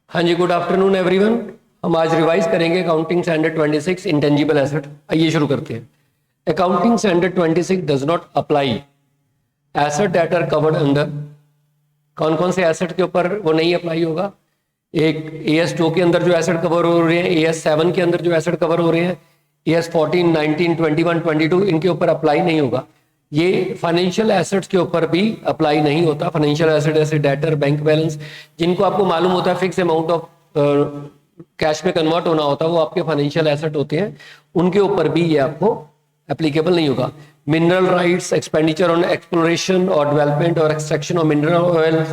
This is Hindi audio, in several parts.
हाँ जी, गुड आफ्टरनून एवरीवन। हम आज रिवाइज करेंगे अकाउंटिंग स्टैंडर्ड 26 इंटेंजिबल एसेट। आइए शुरू करते हैं। Accounting standard 26 does not apply asset that are covered under. कौन कौन से एसेट के ऊपर वो नहीं अप्लाई होगा? एक AS2 के अंदर जो एसेट कवर हो रहे हैं, AS7 के अंदर जो एसेट कवर हो रहे हैं, AS14, 19, 21, 22 इनके ऊपर अप्लाई नहीं होगा। ये फाइनेंशियल एसेट्स के ऊपर भी अप्लाई नहीं होता। फाइनेंशियल एसेट जैसे डेटर, बैंक बैलेंस, जिनको आपको मालूम होता है फिक्स अमाउंट ऑफ कैश में कन्वर्ट होना होता है, वो आपके फाइनेंशियल एसेट होते हैं, उनके ऊपर भी ये आपको एप्लीकेबल नहीं होगा। Mineral rights, expenditure on exploration और डेवलपमेंट और extraction of mineral oil,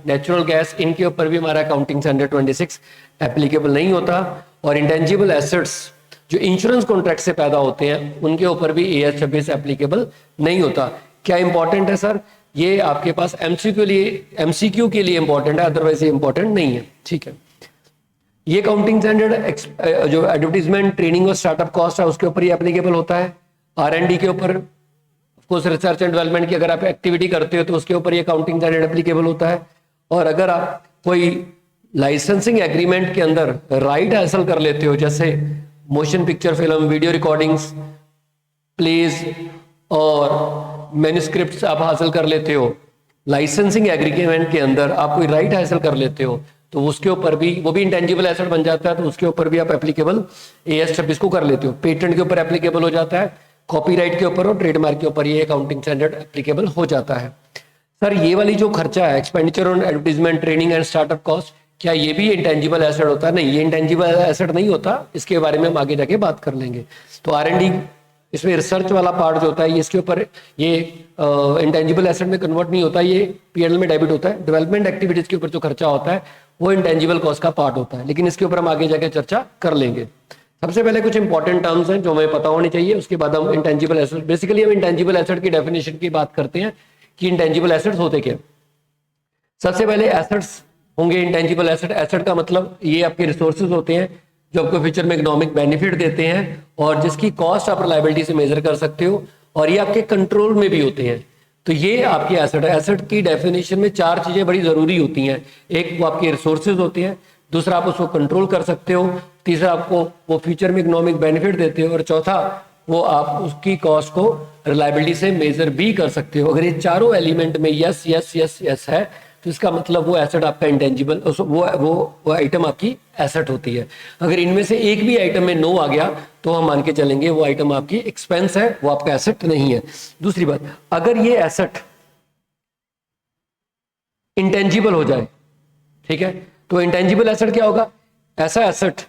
natural gas, इनके ऊपर भी हमारा अकाउंटिंग स्टैंडर्ड 26 एप्लीकेबल नहीं होता। और इंटेंजिबल एसेट्स जो इंश्योरेंस कॉन्ट्रैक्ट से पैदा होते हैं, उनके ऊपर भी AS26 एप्लीकेबल नहीं होता। क्या इंपॉर्टेंट है सर? ये आपके पास MCQ के लिए इंपॉर्टेंट है, अदरवाइज ये इंपॉर्टेंट नहीं है। ठीक है, ये अकाउंटिंग स्टैंडर्ड जो एडवर्टीजमेंट, ट्रेनिंग और स्टार्टअप कॉस्ट है, उसके ऊपर ही एप्लीकेबल होता है। R&D के ऊपर, ऑफकोर्स रिसर्च एंड डेवलपमेंट की अगर आप एक्टिविटी करते हो तो उसके ऊपर ये अकाउंटिंग स्टैंडर्ड एप्लीकेबल होता है। और अगर आप कोई लाइसेंसिंग एग्रीमेंट के अंदर राइट हासिल कर लेते हो, जैसे motion picture film, video recordings, plays और मैन्युस्क्रिप्ट्स आप हासिल कर लेते हो, लाइसेंसिंग एग्रीमेंट के अंदर आप कोई राइट हासिल कर लेते हो, तो उसके ऊपर भी वो भी इंटेंजिबल एसेट बन जाता है। तो उसके ऊपर भी आप एप्लीकेबल AS26 को कर लेते हो। पेटेंट के ऊपर एप्लीकेबल हो जाता है, कॉपीराइट के ऊपर और ट्रेडमार्क के ऊपर ये अकाउंटिंग स्टैंडर्ड एप्लीकेबल हो जाता है। सर ये वाली जो खर्चा है, expenditure on advertisement, training and startup cost, क्या ये भी इंटेंजिबल एसेट होता है? नहीं, ये इंटेंजिबल एसेट नहीं होता। इसके बारे में हम आगे जाके बात कर लेंगे। तो R&D, इसमें रिसर्च वाला पार्ट जो होता है, इसके ऊपर ये इंटेंजिबल एसेट में कन्वर्ट नहीं होता, ये P&L में डेबिट होता है। डेवलपमेंट एक्टिविटीज के ऊपर जो खर्चा होता है वो इंटेंजिबल कॉस्ट का पार्ट होता है, लेकिन इसके ऊपर हम आगे जाके चर्चा कर लेंगे। सबसे पहले कुछ इंपॉर्टेंट टर्म्स हैं जो हमें पता होनी चाहिए, उसके बाद हम इंटेंजिबल एसेट, बेसिकली हम इंटेंजिबल एसेट की डेफिनेशन की बात करते हैं कि इंटेंजिबल एसेट्स होते क्या। सबसे पहले एसेट्स होंगे इंटेंजिबल एसेट। एसेट का मतलब ये आपके रिसोर्सेज होते हैं जो आपको फ्यूचर में इकोनॉमिक बेनिफिट देते हैं और जिसकी कॉस्ट आप लायबिलिटी से मेजर कर सकते हो, और ये आपके कंट्रोल में भी होते हैं। तो ये आपकी एसेट है। एसेट की डेफिनेशन में चार चीजें बड़ी जरूरी होती हैं। एक, वो आपके रिसोर्सेज होते हैं। दूसरा, आप उसको कंट्रोल कर सकते हो। तीसरा, आपको वो फ्यूचर में इकोनॉमिक बेनिफिट देते हो। और चौथा, वो आप उसकी कॉस्ट को रिलायबिलिटी से मेजर भी कर सकते हो। अगर ये चारों एलिमेंट में यस यस यस यस है, तो इसका मतलब वो एसेट आपका इंटेंजिबल, वो आइटम आपकी एसेट होती है। अगर इनमें से एक भी आइटम में नो आ गया तो हम मान के चलेंगे वो आइटम आपकी एक्सपेंस है, वो आपका एसेट नहीं है। दूसरी बात, अगर ये एसेट इंटेंजिबल हो जाए, ठीक है, तो इंटेंजिबल एसेट क्या होगा? ऐसा एसेट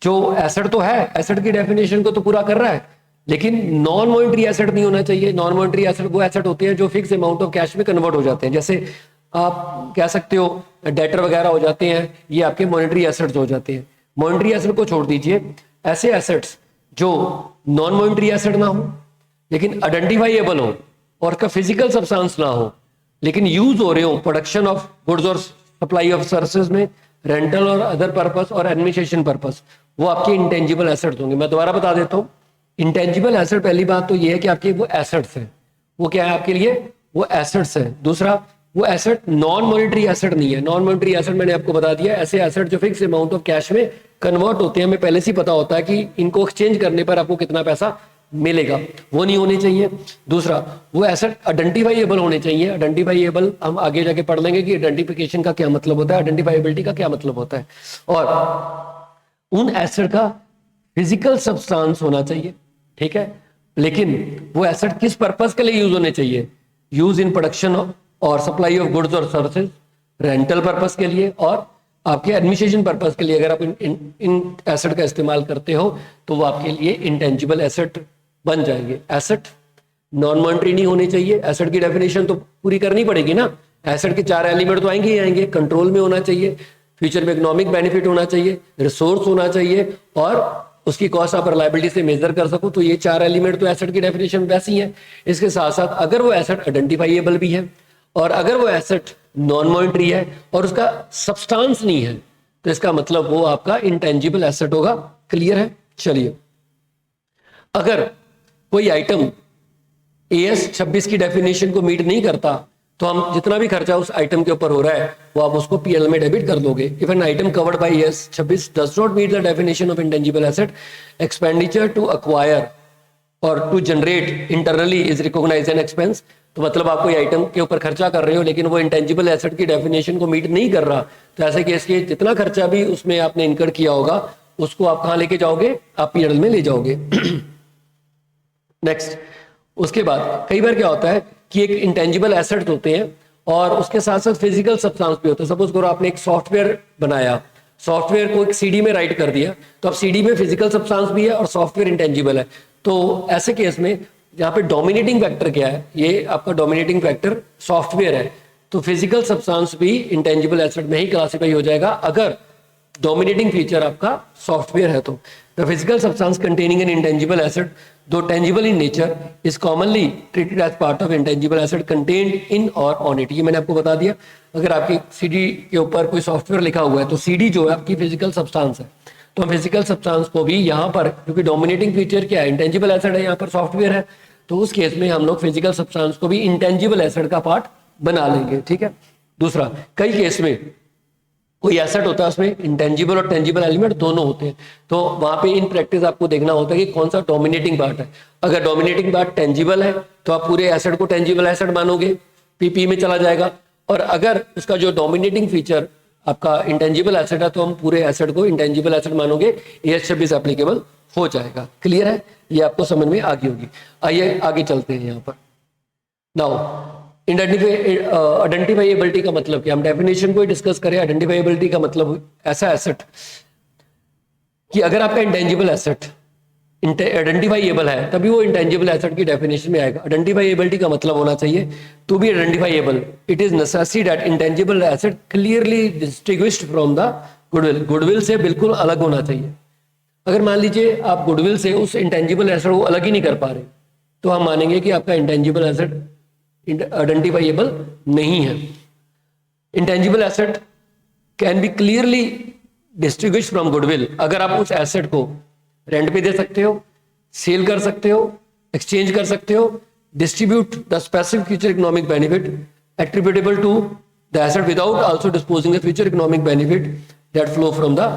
जो एसेट तो है, एसेट की डेफिनेशन को तो पूरा कर रहा है, लेकिन नॉन मॉनिटरी एसेट नहीं होना चाहिए। नॉन मॉनिटरी एसेट वो एसेट होते हैं जो फिक्स अमाउंट ऑफ कैश में कन्वर्ट हो जाते हैं। जैसे आप कह सकते हो डेटर वगैरह हो जाते हैं, ये आपके मॉनिटरी एसेट्स हो जाते हैं। मॉनिटरी एसेट को छोड़ दीजिए, ऐसे एसेट्स जो नॉन मॉनिटरी एसेट ना हो लेकिन आइडेंटिफाइएबल हो और उसका फिजिकल सब्सटेंस ना हो, लेकिन यूज हो रहे हो प्रोडक्शन ऑफ गुड्स और सप्लाई ऑफ सर्विसेज में, रेंटल और अदर पर्पस और एडमिनिस्ट्रेशन पर्पस, वो आपके इंटेंजिबल एसेट्स होंगे। मैं दोबारा बता देता हूँ, इंटेंजिबल एसेट, पहली बात तो ये है कि आपके वो एसेट्स हैं। वो क्या है आपके लिए? वो एसेट्स है। दूसरा, वो एसेट नॉन मॉनिटरी एसेट नहीं है। नॉन मॉनिटरी एसेट मैंने आपको बता दिया, ऐसे एसेट जो फिक्स अमाउंट ऑफ कैश में कन्वर्ट होते हैं, हमें पहले से ही पता होता है कि इनको एक्सचेंज करने पर आपको कितना पैसा मिलेगा, वो नहीं होने चाहिए। दूसरा, वो एसेट आइडेंटिफाइएबल होने चाहिए। आइडेंटिफाइएबल हम आगे जाके पढ़ लेंगे कि आइडेंटिफिकेशन का क्या मतलब होता है, आइडेंटिफाइबिलिटी का क्या मतलब होता है। और उन एसेट का फिजिकल सब्सटेंस होना चाहिए, ठीक है, लेकिन वो एसेट किस पर्पस के लिए यूज होने चाहिए? यूज इन प्रोडक्शन और सप्लाई ऑफ गुड्स और सर्विसेज, रेंटल पर्पस के लिए और आपके एडमिनिस्ट्रेशन पर्पस के लिए। अगर आप इन एसेट का इस्तेमाल करते हो तो वो आपके लिए इंटेंजिबल एसेट बन जाएंगे। एसेट नॉन मॉनिटरी नहीं होनी चाहिए। एसेट की डेफिनेशन तो पूरी करनी पड़ेगी ना। एसेट के चार एलिमेंट तो आएंगे ही आएंगे। कंट्रोल में होना चाहिए, फ्यूचर में इकोनॉमिक बेनिफिट होना चाहिए, रिसोर्स होना चाहिए और उसकी कॉस्ट आप रिलायबिलिटी से मेजर कर सको। तो ये चार एलिमेंट तो एसेट की डेफिनेशन वैसी है। इसके साथ साथ अगर वो एसेट आइडेंटिफाइएबल भी है और अगर वो एसेट नॉन मॉनिटरी है और उसका सब्सटेंस नहीं है, तो इसका मतलब वो आपका इंटेंजिबल एसेट होगा। क्लियर है? चलिए, अगर कोई आइटम AS26 की डेफिनेशन को मीट नहीं करता तो हम जितना भी खर्चा उस आइटम के ऊपर हो रहा है वो आप उसको पीएल में डेबिट कर दोगे। If an item covered by S 26 does not meet the definition of intangible asset, expenditure to acquire और to generate internally is recognised an expense. तो मतलब आप कोई आइटम के ऊपर खर्चा कर रहे हो लेकिन वो इंटेंजिबल एसेट की डेफिनेशन को मीट नहीं कर रहा, तो ऐसे केस के जितना खर्चा भी उसमें आपने इनकर किया होगा उसको आप कहाँ लेके जाओगे, आप पीएल में ले जाओगे। नेक्स्ट, उसके बाद कई बार क्या होता है कि एक इंटेंजिबल एसेट होते हैं और उसके साथ साथ फिजिकल सब्सटेंस भी होता है। सपोज करो आपने एक सॉफ्टवेयर बनाया, सॉफ्टवेयर को एक सीडी में राइट कर दिया, तो अब सीडी में फिजिकल सब्सटेंस भी है और सॉफ्टवेयर इंटेंजिबल है। तो ऐसे केस में यहाँ पे डोमिनेटिंग फैक्टर क्या है, ये आपका डोमिनेटिंग फैक्टर सॉफ्टवेयर है, तो फिजिकल सब्सटेंस भी इंटेंजिबल एसेट में ही क्लासिफाई हो जाएगा अगर डोमिनेटिंग फीचर आपका सॉफ्टवेयर है। तो the physical substance containing an intangible asset though tangible in nature is commonly treated as part of intangible asset contained in और ऑन इट। ये मैंने आपको बता दिया, अगर आपकी सीडी के ऊपर कोई सॉफ्टवेयर लिखा हुआ है तो सीडी जो है आपकी फिजिकल सब्सटेंस है, तो हम फिजिकल सब्सटेंस को भी यहाँ पर, क्योंकि डोमिनेटिंग फीचर क्या है, इंटेंजिबल एसेट है, यहाँ पर सॉफ्टवेयर है, तो उस केस में हम लोग फिजिकल सब्सटेंस को भी इंटेंजिबल एसेट का पार्ट बना लेंगे। ठीक है। दूसरा, कई केस में कोई एसेट होता है उसमें इंटेंजिबल और टेंजिबल एलिमेंट दोनों होते हैं, तो वहां पे इन प्रैक्टिस आपको देखना होता है कि कौन सा डोमिनेटिंग पार्ट है। अगर डोमिनेटिंग पार्ट टेंजिबल है तो आप पूरे एसेट को टेंजिबल एसेट मानोगे, पीपी में चला जाएगा, और अगर उसका जो डोमिनेटिंग फीचर आपका इंटेंजिबल एसेट है तो हम पूरे एसेट को इंटेंजिबल एसेट मानोगे, एएस 26 एप्लीकेबल हो जाएगा। क्लियर है, ये आपको समझ में आ गई होगी। आइए आगे चलते हैं। यहाँ पर नाउ आइडेंटिफाइएबिलिटी का मतलब क्या, हम डेफिनेशन को ही डिस्कस करें। आइडेंटिफाइएबिलिटी का मतलब ऐसा एसेट कि अगर आपका इंटेंजिबल एसेट आइडेंटिफाइएबल है तभी वो इंटेंजिबल एसेट की डेफिनेशन में आएगा। आइडेंटिफाइएबिलिटी का मतलब होना चाहिए to be identifiable it is necessary that intangible asset clearly distinguished from the goodwill. Goodwill से बिल्कुल अलग होना चाहिए। अगर मान लीजिए आप गुडविल से उस इंटेंजिबल एसेट को अलग ही नहीं कर पा रहे तो हम मानेंगे कि आपका इंटेंजिबल एसेट आइडेंटिफाइएबल नहीं है। Intangible asset can be clearly distinguished from goodwill अगर आप उस एसेट को रेंट पे दे सकते हो, सेल कर सकते हो, एक्सचेंज कर सकते हो, distribute the specific future economic benefit attributable to the asset without also disposing the future economic benefit that flow from the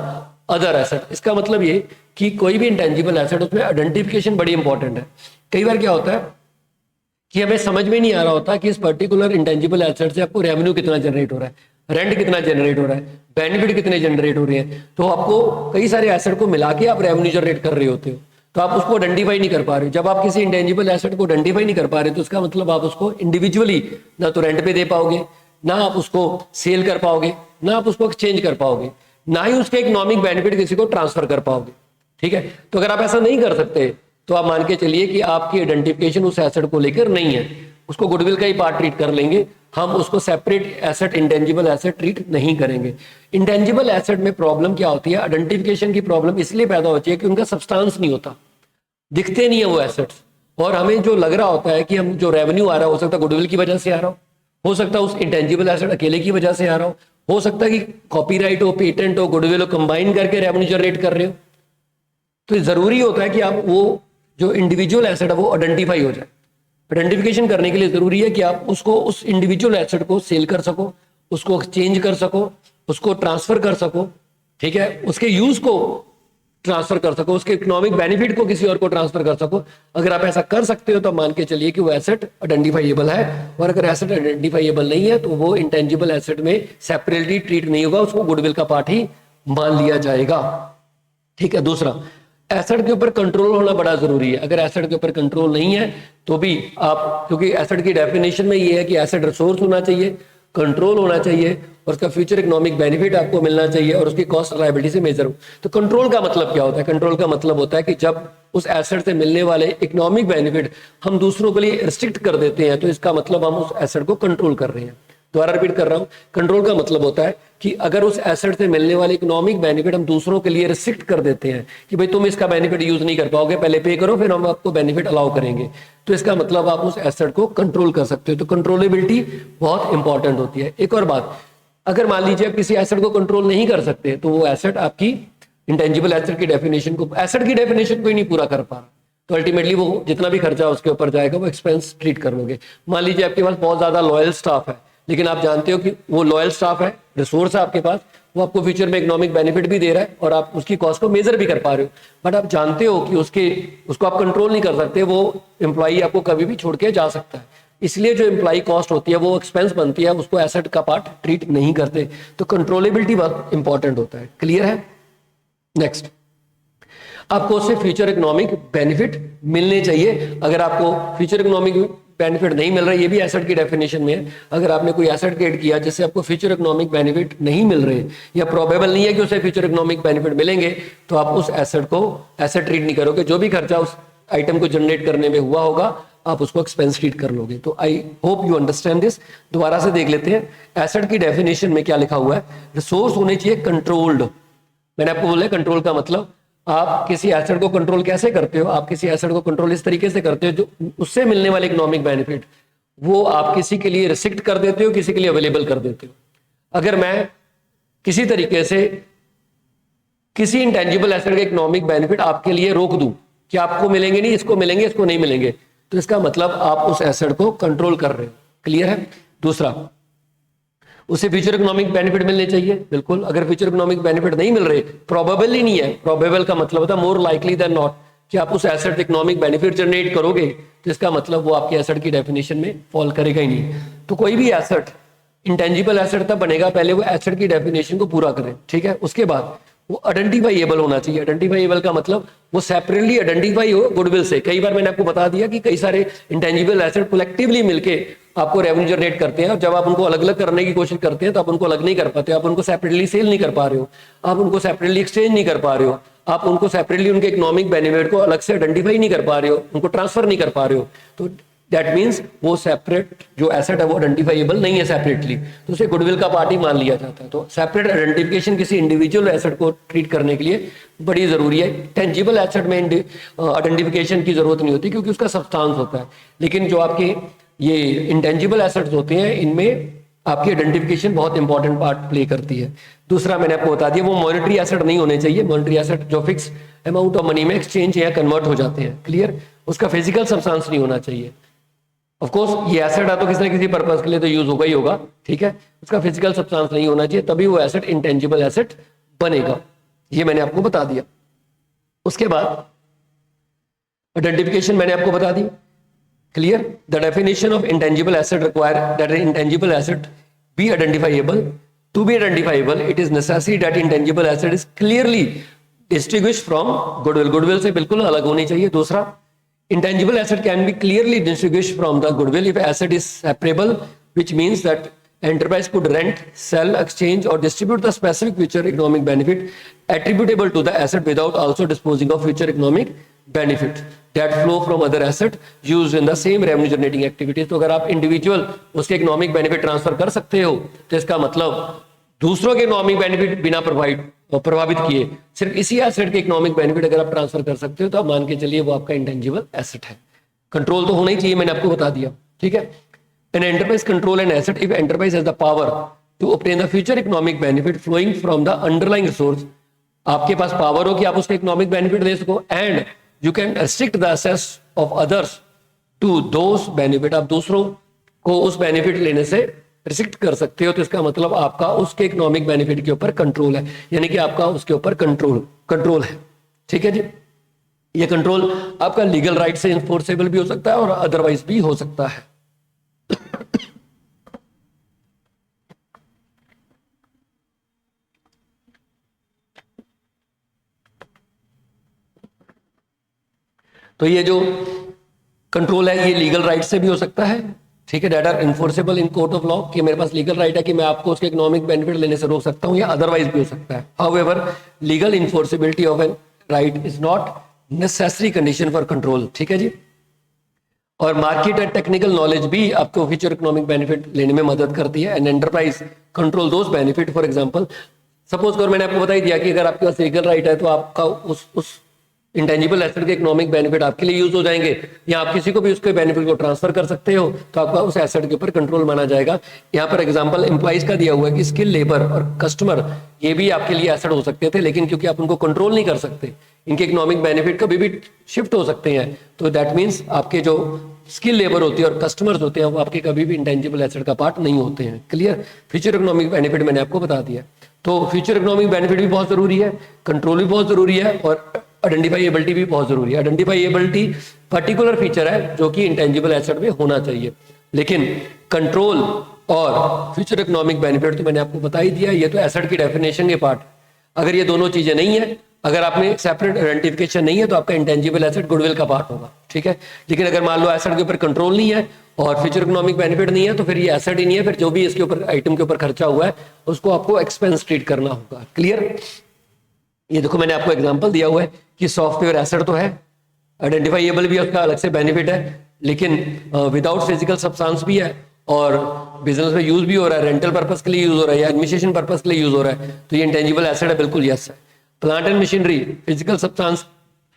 other asset. इसका मतलब ये कि कोई भी इंटेंजिबल एसेट उसमें आइडेंटिफिकेशन बड़ी इंपॉर्टेंट है। कई बार क्या होता है कि हमें समझ में नहीं आ रहा होता कि इस पर्टिकुलर इंटेंजिबल एसेट से आपको रेवेन्यू कितना जनरेट हो रहा है, रेंट कितना जनरेट हो रहा है, बेनिफिट कितने जनरेट हो रहे हैं, तो आपको कई सारे एसेट को मिला के आप रेवेन्यू जनरेट कर रहे होते हो, तो आप उसको आइडेंटिफाई नहीं कर पा रहे। जब आप किसी इंटेंजिबल एसेट को आइडेंटिफाई नहीं कर पा रहे तो इसका मतलब आप उसको इंडिविजुअली ना तो रेंट पे दे पाओगे, ना आप उसको सेल कर पाओगे, ना आप उसको एक्सचेंज कर पाओगे, ना ही उसके इकोनॉमिक बेनिफिट किसी को ट्रांसफर कर पाओगे। ठीक है, तो अगर आप ऐसा नहीं कर सकते तो आप मान के चलिए कि आपकी आइडेंटिफिकेशन उस एसेट को लेकर नहीं है, उसको गुडविल का ही पार्ट ट्रीट कर लेंगे, हम उसको separate asset intangible asset treat नहीं करेंगे। इंटेंजिबल एसेट में प्रॉब्लम क्या होती है, आइडेंटिफिकेशन की प्रॉब्लम इसलिए पैदा होती है कि उनका सब्सटेंस नहीं होता, दिखते नहीं है वो एसेट्स, और हमें जो लग रहा होता है कि हम जो रेवेन्यू आ रहा है हो सकता है गुडविल की वजह से आ रहा हो सकता है उस इंटेंजिबल एसेट अकेले की वजह से आ रहा हो सकता है कि कॉपीराइट हो, पेटेंट हो, गुडविल हो, कंबाइन करके रेवेन्यू जनरेट कर रहे हो। तो जरूरी होता है कि आप वो जो इंडिविजुअल एसेट है वो आइडेंटिफाई हो जाए। आइडेंटिफिकेशन करने के लिए जरूरी है कि आप उसको उस इंडिविजुअल एसेट को सेल कर सको, उसको एक्सचेंज कर सको, उसको ट्रांसफर कर सको, ठीक है, उसके यूज को ट्रांसफर कर सको, उसके इकोनॉमिक बेनिफिट को किसी और को ट्रांसफर कर सको। अगर आप ऐसा कर सकते हो तो मान के चलिए कि वो एसेट आइडेंटिफाइएबल है, और अगर एसेट आइडेंटिफाइएबल नहीं है तो वो इंटेंजिबल एसेट में सेपरेटली ट्रीट नहीं होगा, उसको गुडविल का पार्ट ही मान लिया जाएगा। ठीक है। दूसरा, एसेट के ऊपर कंट्रोल होना बड़ा जरूरी है। अगर एसेट के ऊपर कंट्रोल नहीं है तो भी आप, क्योंकि एसेट की डेफिनेशन में ये है कि एसेट रिसोर्स होना चाहिए, कंट्रोल होना चाहिए, और उसका फ्यूचर इकोनॉमिक बेनिफिट आपको मिलना चाहिए, और उसकी कॉस्ट लायबिलिटी से मेजर हो। तो कंट्रोल का मतलब क्या होता है? कंट्रोल का मतलब होता है कि जब उस एसेट से मिलने वाले इकोनॉमिक बेनिफिट हम दूसरों के लिए रिस्ट्रिक्ट कर देते हैं तो इसका मतलब हम उस एसेट को कंट्रोल कर रहे हैं। दोबारा रिपीट कर रहा हूं, कंट्रोल का मतलब होता है कि अगर उस एसेट से मिलने वाले इकोनॉमिक बेनिफिट हम दूसरों के लिए रिस्ट्रिक्ट कर देते हैं कि भाई तुम इसका बेनिफिट यूज नहीं कर पाओगे, पहले पे करो फिर हम आपको बेनिफिट अलाउ करेंगे, तो इसका मतलब आप उस एसेट को कंट्रोल कर सकते हो। तो कंट्रोलेबिलिटी बहुत इंपॉर्टेंट होती है। एक और बात, अगर मान लीजिए आप किसी एसेट को कंट्रोल नहीं कर सकते तो वो एसेट आपकी इंटेंजिबल एसेट की डेफिनेशन को ही नहीं पूरा कर पा रहा, तो अल्टीमेटली वो जितना भी खर्चा उसके ऊपर जाएगा वो एक्सपेंस ट्रीट कर लोगे। मान लीजिए आपके पास बहुत ज़्यादा लॉयल स्टाफ है, लेकिन आप जानते हो कि वो लॉयल स्टाफ है, रिसोर्स है आपके पास, वो आपको फ्यूचर में इकोनॉमिक बेनिफिट भी दे रहा है और आप उसकी कॉस्ट को मेजर भी कर पा रहे हो, बट आप जानते हो कि उसको आप कंट्रोल नहीं कर सकते, वो एम्प्लॉई आपको कभी भी छोड़ के जा सकता है। इसलिए जो एम्प्लॉई कॉस्ट होती है वो एक्सपेंस बनती है, उसको एसेट का पार्ट ट्रीट नहीं करते। तो कंट्रोलेबिलिटी बहुत इंपॉर्टेंट होता है। क्लियर है? नेक्स्ट, आपको उससे फ्यूचर इकोनॉमिक बेनिफिट मिलने चाहिए। अगर आपको फ्यूचर इकोनॉमिक बेनिफिट नहीं मिल रहा है, ये भी एसेट की डेफिनेशन में है। अगर आपने कोई एसेट क्रिएट किया जिससे आपको फ्यूचर इकोनॉमिक बेनिफिट नहीं मिल रहे या प्रोबेबल नहीं है कि उसे फ्यूचर इकोनॉमिक बेनिफिट मिलेंगे, तो आप उस एसेट को एसेट ट्रीट नहीं करोगे। जो भी खर्चा उस आइटम को जनरेट करने में हुआ होगा आप उसको एक्सपेंस ट्रीट कर लोगे। तो I hope you understand this. दोबारा से देख लेते हैं एसेट की डेफिनेशन में क्या लिखा हुआ है। रिसोर्स होने चाहिए कंट्रोल्ड। मैंने आपको बोला कंट्रोल का मतलब आप किसी एसेट को कंट्रोल कैसे करते हो, आप किसी एसेट को कंट्रोल इस तरीके से करते हो जो उससे मिलने वाले इकोनॉमिक बेनिफिट वो आप किसी के लिए रिस्ट्रिक्ट कर देते हो, किसी के लिए अवेलेबल कर देते हो। अगर मैं किसी तरीके से किसी इंटेंजिबल एसेट के इकोनॉमिक बेनिफिट आपके लिए रोक दूं कि आपको मिलेंगे नहीं, इसको मिलेंगे, इसको नहीं मिलेंगे, तो इसका मतलब आप उस एसेट को कंट्रोल कर रहे हो। क्लियर है? दूसरा, उसे फ्यूचर इकोनॉमिक बेनिफिट मिलने चाहिए। बिल्कुल, अगर फ्यूचर इकोनॉमिक बेनिफिट नहीं मिल रहे, प्रोबेबल ही नहीं है, प्रोबेबल का मतलब होता है मोर लाइकली देन नॉट कि आप उस एसेट इकोनॉमिक बेनिफिट जनरेट करोगे, तो इसका मतलब वो आपके एसेट की डेफिनेशन में फॉल करेगा ही नहीं। तो कोई भी एसेट इंटेंजिबल एसेट तब बनेगा पहले वो एसेट की डेफिनेशन को पूरा करे। ठीक है? उसके बाद वो आइडेंटिफाइएबल होना चाहिए। आइडेंटिफाइएबल का मतलब वो सेपरेटली आइडेंटिफाई हो गुडविल से। कई बार मैंने आपको बता दिया कि कई सारे इंटेंजिबल एसेट कलेक्टिवली मिलके आपको रेवेन्यू जनरेट करते हैं, और जब आप उनको अलग अलग करने की कोशिश करते हैं तो आप उनको अलग नहीं कर पाते, आप उनको सेपरेटली सेल नहीं कर पा रहे हो, आप उनको सेपरेटली एक्सचेंज नहीं कर पा रहे हो, आप उनको सेपरेटली उनके इकोनॉमिक बेनिफिट को अलग से आइडेंटिफाई नहीं कर पा रहे हो, उनको ट्रांसफर नहीं कर पा रहे हो। तो दैट मीन्स वो सेपरेट जो एसेट है वो आइडेंटिफाइबल नहीं है सेपरेटली, तो उसे गुडविल का पार्ट ही मान लिया जाता है। तो सेपरेट आइडेंटिफिकेशन किसी इंडिविजुअल एसेट को ट्रीट करने के लिए बड़ी जरूरी है। टेंजिबल एसेट में आइडेंटिफिकेशन की जरूरत नहीं होती क्योंकि उसका सब्सटेंस होता है, लेकिन जो आपके ये इंटेंजिबल एसेट्स होते हैं इनमें आपकी आइडेंटिफिकेशन बहुत इंपॉर्टेंट पार्ट प्ले करती है। दूसरा मैंने आपको बता दिया वो मॉनेटरी एसेट नहीं होने चाहिए। मॉनेटरी एसेट जो फिक्स अमाउंट ऑफ मनी में एक्सचेंज या कन्वर्ट हो जाते हैं। क्लियर? उसका फिजिकल सब्सटेंस नहीं होना चाहिए। ऑफ कोर्स ये एसेट है तो किसी न किसी पर्पस के लिए तो यूज होगा ही होगा, ठीक है, उसका फिजिकल सब्सटेंस नहीं होना चाहिए, तभी वो एसेट इंटेंजिबल एसेट बनेगा। ये मैंने आपको बता दिया। उसके बाद आइडेंटिफिकेशन मैंने आपको बता दी। Clear? The definition of intangible asset require that intangible asset be identifiable. To be identifiable it is necessary that intangible asset is clearly distinguished from goodwill. Goodwill से बिल्कुल अलग होनी चाहिए। दूसरा, intangible asset can be clearly distinguished from the goodwill if asset is separable, which means that enterprise could rent, sell, exchange or distribute the specific future economic benefit attributable to the asset without also disposing of future economic benefit that flow from other asset used in the same revenue generating activities। तो अगर आप इंडिविजुअल उसके इकोनॉमिक बेनिफिट ट्रांसफर कर सकते हो तो इसका मतलब दूसरों के इकोनॉमिक बेनिफिट बिना प्रभावित किए सिर्फ इसी एसेट के इकोनॉमिक बेनिफिट अगर आप ट्रांसफर कर सकते हो तो आप मान के चलिए वो आपका इंटेंजिबल एसेट है। कंट्रोल तो होना ही चाहिए, मैंने आपको बता दिया। ठीक है? An enterprise control an asset if enterprise has the power to obtain the future economic benefit flowing from the underlying resource. आपके पास पावर हो कि आप उसके इकोनॉमिक बेनिफिट दे सको, and you can restrict the access of others to those benefit. आप दूसरों को उस बेनिफिट लेने से रिस्ट्रिक्ट कर सकते हो, तो इसका मतलब आपका उसके इकोनॉमिक बेनिफिट के ऊपर कंट्रोल है, यानी कि आपका उसके ऊपर कंट्रोल है। ठीक है जी? ये कंट्रोल आपका लीगल राइट से इन्फोर्सेबल भी हो सकता है और अदरवाइज भी हो सकता है। तो ये जो कंट्रोल है ये लीगल राइट से भी हो सकता है। ठीक है? That are enforceable in court of law, कि मेरे पास लीगल राइट है कि मैं आपको उसके इकोनॉमिक बेनिफिट लेने से रोक सकता हूं, या अदरवाइज भी हो सकता है। However legal enforceability of an right is not necessary condition for control. ठीक है जी? और मार्केट एंड टेक्निकल नॉलेज भी आपको फ्यूचर इकोनॉमिक बेनिफिट लेने में मदद करती है। And enterprise control those benefit. For example suppose कर मैंने आपको बता ही दिया कि अगर आपके पास लीगल राइट है तो आपका उस इंटेंजिबल एसेट के इकोनॉमिक बेनिफिट आपके लिए यूज हो जाएंगे, या आप किसी को भी उसके बेनिफिट को ट्रांसफर कर सकते हो, तो आपका उस एसेट के ऊपर कंट्रोल माना जाएगा। यहाँ पर एग्जांपल एम्प्लॉइज का दिया हुआ है कि स्किल, लेबर और कस्टमर ये भी आपके लिए एसेट हो सकते थे, लेकिन क्योंकि आप उनको कंट्रोल नहीं कर सकते, इनके इकोनॉमिक बेनिफिट कभी भी शिफ्ट हो सकते हैं, तो दैट मीन्स आपके जो स्किल लेबर होती है और कस्टमर्स होते हैं वो आपके कभी भी इंटेंजिबल एसेट का पार्ट नहीं होते हैं। क्लियर। फ्यूचर इकोनॉमिक बेनिफिट मैंने आपको बता दिया। तो फ्यूचर इकोनॉमिक बेनिफिट भी बहुत जरूरी है, कंट्रोल भी बहुत जरूरी है, और आइडेंटिफाइएबिलिटी भी बहुत जरूरी है। आइडेंटिफाइएबिलिटी पर्टिकुलर फीचर है जो कि इंटेंजिबल एसेट में होना चाहिए, लेकिन कंट्रोल और फ्यूचर इकोनॉमिक बेनिफिट तो मैंने आपको बता ही दिया, ये तो एसेट की डेफिनेशन के पार्ट। अगर ये दोनों चीजें नहीं है, अगर आपने सेपरेट आइडेंटिफिकेशन नहीं है, तो आपका इंटेंजिबल एसेट गुडविल का पार्ट होगा, ठीक है। लेकिन अगर मान लो एसेट के ऊपर कंट्रोल नहीं है और फ्यूचर इकोनॉमिक बेनिफिट नहीं है, तो फिर ये एसेट ही नहीं है, फिर जो भी इसके ऊपर आइटम के ऊपर खर्चा हुआ है उसको आपको एक्सपेंस ट्रीट करना होगा। क्लियर। ये देखो मैंने आपको एग्जांपल दिया हुआ है कि सॉफ्टवेयर एसेट तो है, आइडेंटिफाइएबल भी है, उसका अलग से बेनिफिट है, लेकिन विदाउट फिजिकल सब्सटेंस भी है और बिजनेस में यूज भी हो रहा है, रेंटल पर्पस के लिए यूज हो रहा है या एडमिनिस्ट्रेशन पर्पस के लिए यूज हो रहा है, तो ये इंटेंजिबल एसेट है, बिल्कुल यस है। Plant and machinery physical substance